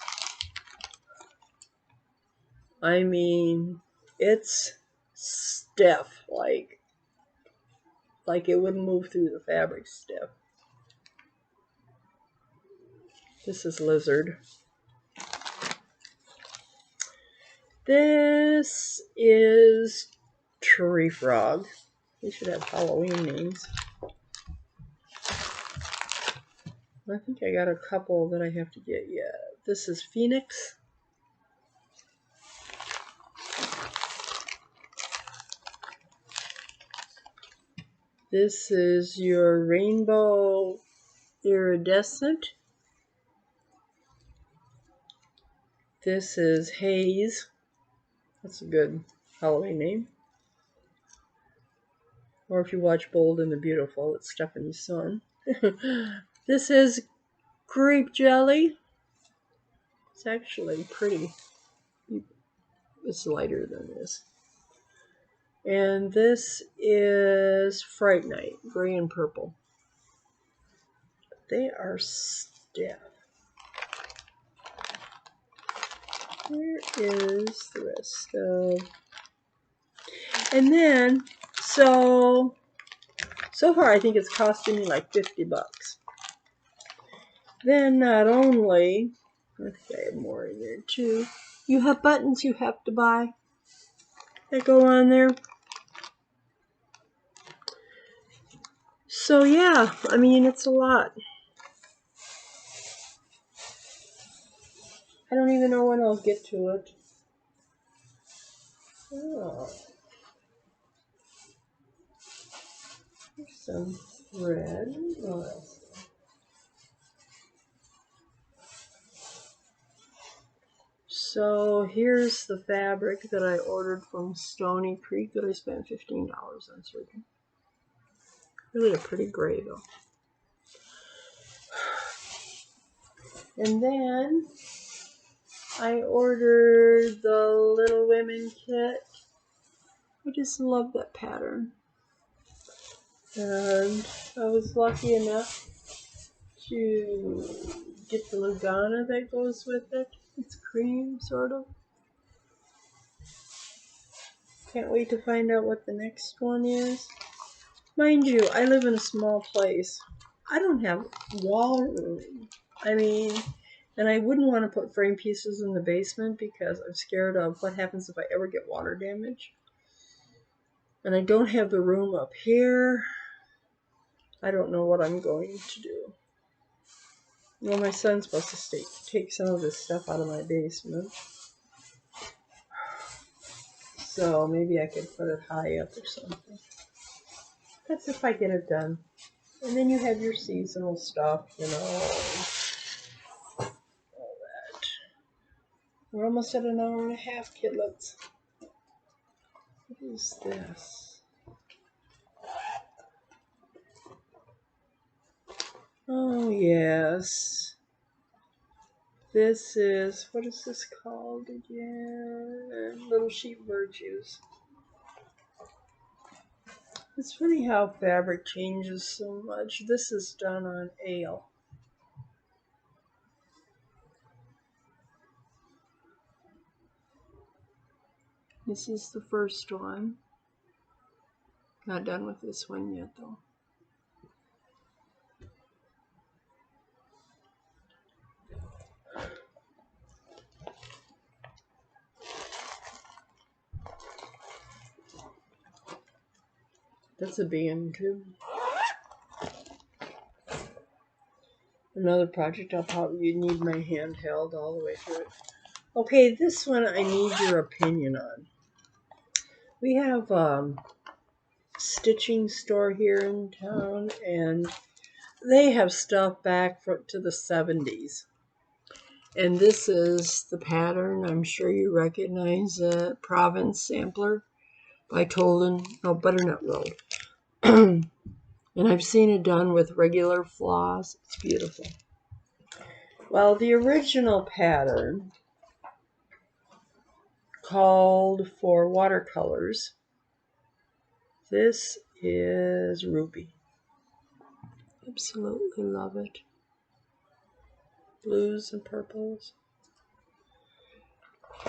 I mean, it's stiff. Like it wouldn't move through the fabric stiff. This is lizard. This is tree frog. They should have Halloween names. I think I got a couple that I have to get yet. This is Phoenix. This is your rainbow iridescent. This is Haze. That's a good Halloween name. Or if you watch Bold and the Beautiful, it's Stephanie's son. This is grape jelly. It's actually pretty. It's lighter than this. And this is Fright Night, gray and purple. They are stiff. Where is the rest of... And then, so far I think it's costing me like 50 bucks. Then not only, I think I have more in there too. You have buttons you have to buy that go on there. So yeah, I mean, it's a lot. I don't even know when I'll get to it. Oh. Here's some thread. Oh, that's... So here's the fabric that I ordered from Stony Creek that I spent $15 on serving. Really a pretty gray though. And then I ordered the Little Women kit. I just love that pattern. And I was lucky enough to get the Lugana that goes with it. It's cream, sort of. Can't wait to find out what the next one is. Mind you, I live in a small place. I don't have wall room. I mean, and I wouldn't want to put frame pieces in the basement because I'm scared of what happens if I ever get water damage. And I don't have the room up here. I don't know what I'm going to do. Well, my son's supposed to take some of this stuff out of my basement. So maybe I could put it high up or something. That's if I get it done. And then you have your seasonal stuff, you know, all that. We're almost at an hour and a half, kidlets. What is this? Oh, yes. This is, what is this called again? Little Sheep Virtues. It's funny how fabric changes so much. This is done on ale. This is the first one. Not done with this one yet, though. That's a band, too. Another project I'll probably need my hand held all the way through it. Okay, this one I need your opinion on. We have a stitching store here in town, and they have stuff back to the 70s. And this is the pattern. I'm sure you recognize it. Province Sampler by Butternut Road. And I've seen it done with regular floss. It's beautiful. Well, the original pattern called for watercolors. This is Ruby. Absolutely love it. Blues and purples.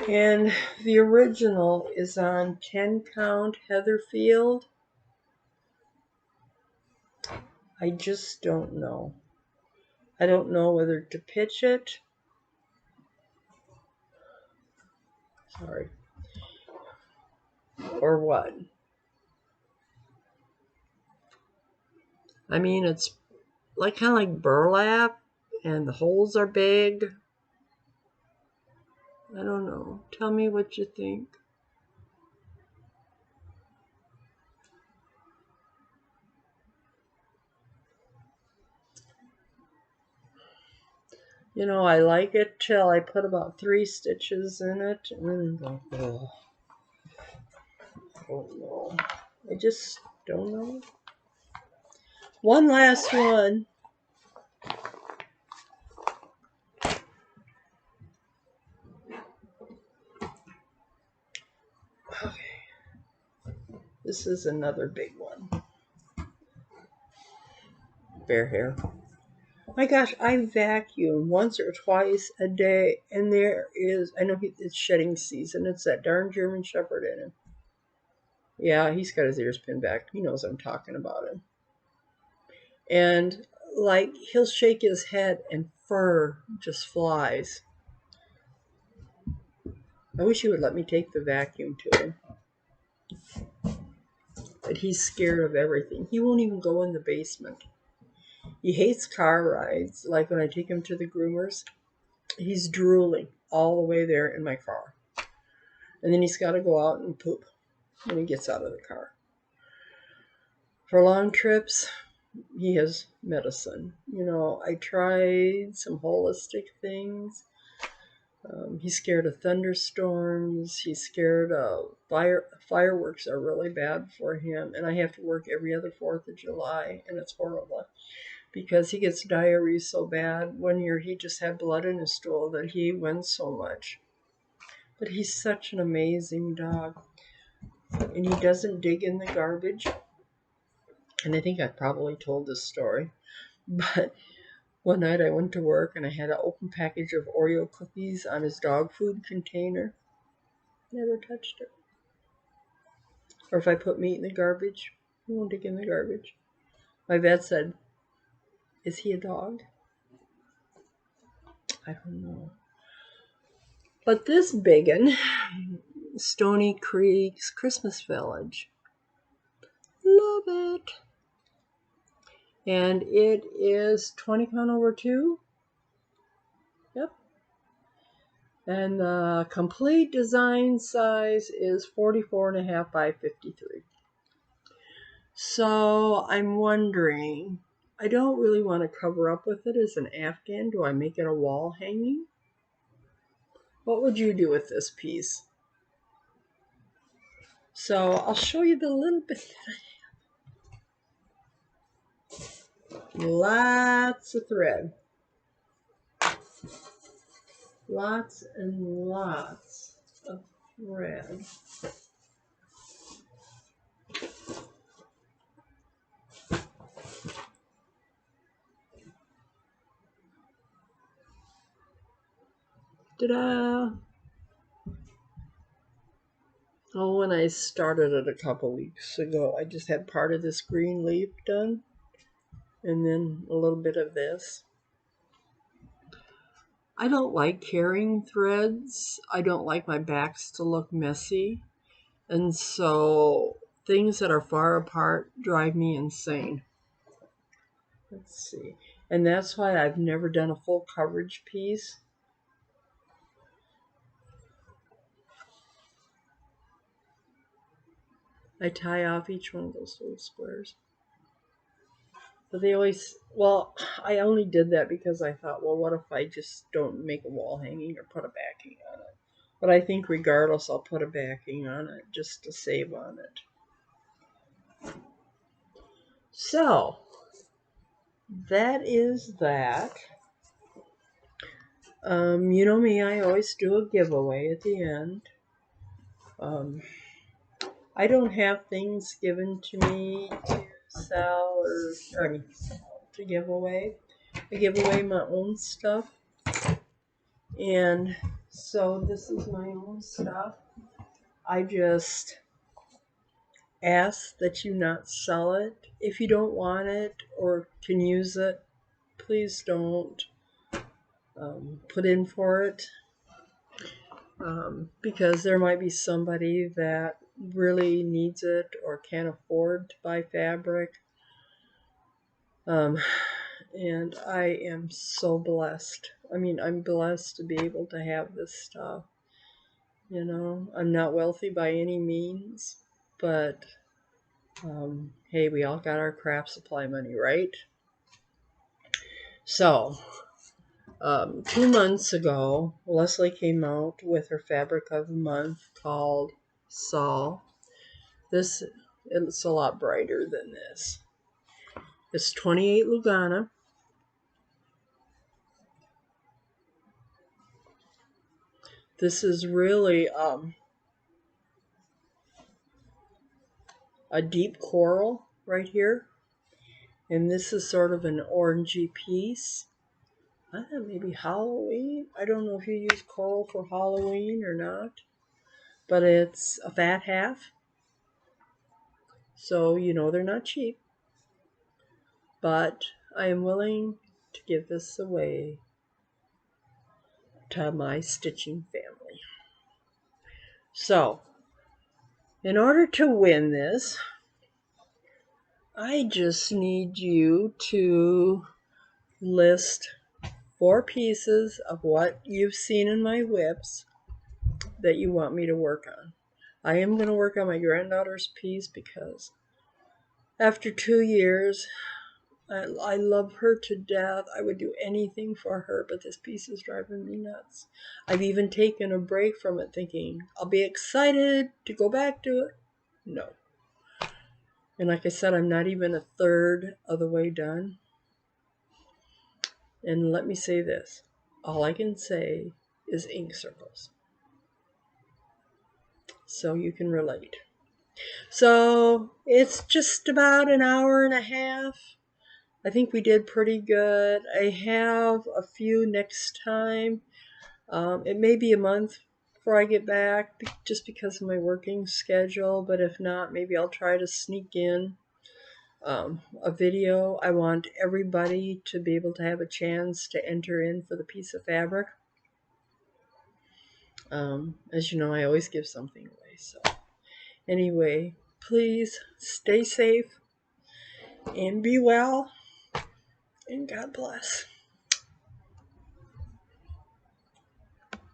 And the original is on 10 count Heatherfield. I just don't know. I don't know whether to pitch it. Sorry. Or what. I mean, it's like kind of like burlap, and the holes are big. I don't know. Tell me what you think. You know, I like it till I put about 3 stitches in it, and then oh, I don't know. I just don't know. One last one. Okay. This is another big one. Fair hair. My gosh, I vacuum once or twice a day, and there is, I know it's shedding season. It's that darn German Shepherd in him. Yeah, he's got his ears pinned back. He knows I'm talking about him. And like, he'll shake his head and fur just flies. I wish he would let me take the vacuum to him. But he's scared of everything. He won't even go in the basement. He hates car rides. Like when I take him to the groomers, he's drooling all the way there in my car. And then he's got to go out and poop when he gets out of the car. For long trips, he has medicine. You know, I tried some holistic things. He's scared of thunderstorms. He's scared of fireworks are really bad for him. And I have to work every other 4th of July, and it's horrible. Because he gets diarrhea so bad. One year he just had blood in his stool that he went so much. But he's such an amazing dog. And he doesn't dig in the garbage. And I think I probably told this story. But one night I went to work and I had an open package of Oreo cookies on his dog food container. Never touched it. Or if I put meat in the garbage, he won't dig in the garbage. My vet said, Is he a dog? I don't know. But this biggin, Stony Creek's Christmas Village. Love it. And it is 20 count over 2. Yep. And the complete design size is 44.5 by 53. So I'm wondering, I don't really want to cover up with it as an Afghan. Do I make it a wall hanging? What would you do with this piece? So I'll show you the little bit that I have. Lots of thread. Lots and lots of thread. Ta-da! Oh, when I started it a couple weeks ago, I just had part of this green leaf done, and then a little bit of this. I don't like carrying threads. I don't like my backs to look messy. And so things that are far apart drive me insane. Let's see. And that's why I've never done a full coverage piece. I tie off each one of those little squares. But they always, well, I only did that because I thought, well, what if I just don't make a wall hanging or put a backing on it? But I think regardless, I'll put a backing on it just to save on it. So, that is that. You know me, I always do a giveaway at the end. I don't have things given to me to sell or to give away. I give away my own stuff. And so this is my own stuff. I just ask that you not sell it. If you don't want it or can use it, please don't put in for it. Because there might be somebody that really needs it or can't afford to buy fabric. And I am so blessed. I mean, I'm blessed to be able to have this stuff. You know, I'm not wealthy by any means, but hey, we all got our craft supply money, right? So, 2 months ago, Leslie came out with her fabric of the month called Saul. This, it's a lot brighter than this. It's 28 Lugana. This is really a deep coral right here. And this is sort of an orangey piece. I thought maybe Halloween. I don't know if you use coral for Halloween or not. But it's a fat half. So you know they're not cheap. But I am willing to give this away to my stitching family. So, in order to win this, I just need you to list 4 pieces of what you've seen in my WIPs that you want me to work on. I am going to work on my granddaughter's piece because after 2 years, I love her to death. I would do anything for her, but this piece is driving me nuts. I've even taken a break from it thinking, I'll be excited to go back to it. No. And like I said, I'm not even a third of the way done. And let me say this. All I can say is ink circles. So you can relate. So it's just about an hour and a half. I think we did pretty good. I have a few next time. It may be a month before I get back just because of my working schedule, but if not, maybe I'll try to sneak in a video. I want everybody to be able to have a chance to enter in for the piece of fabric. As you know, I always give something away. So anyway, please stay safe and be well, and God bless.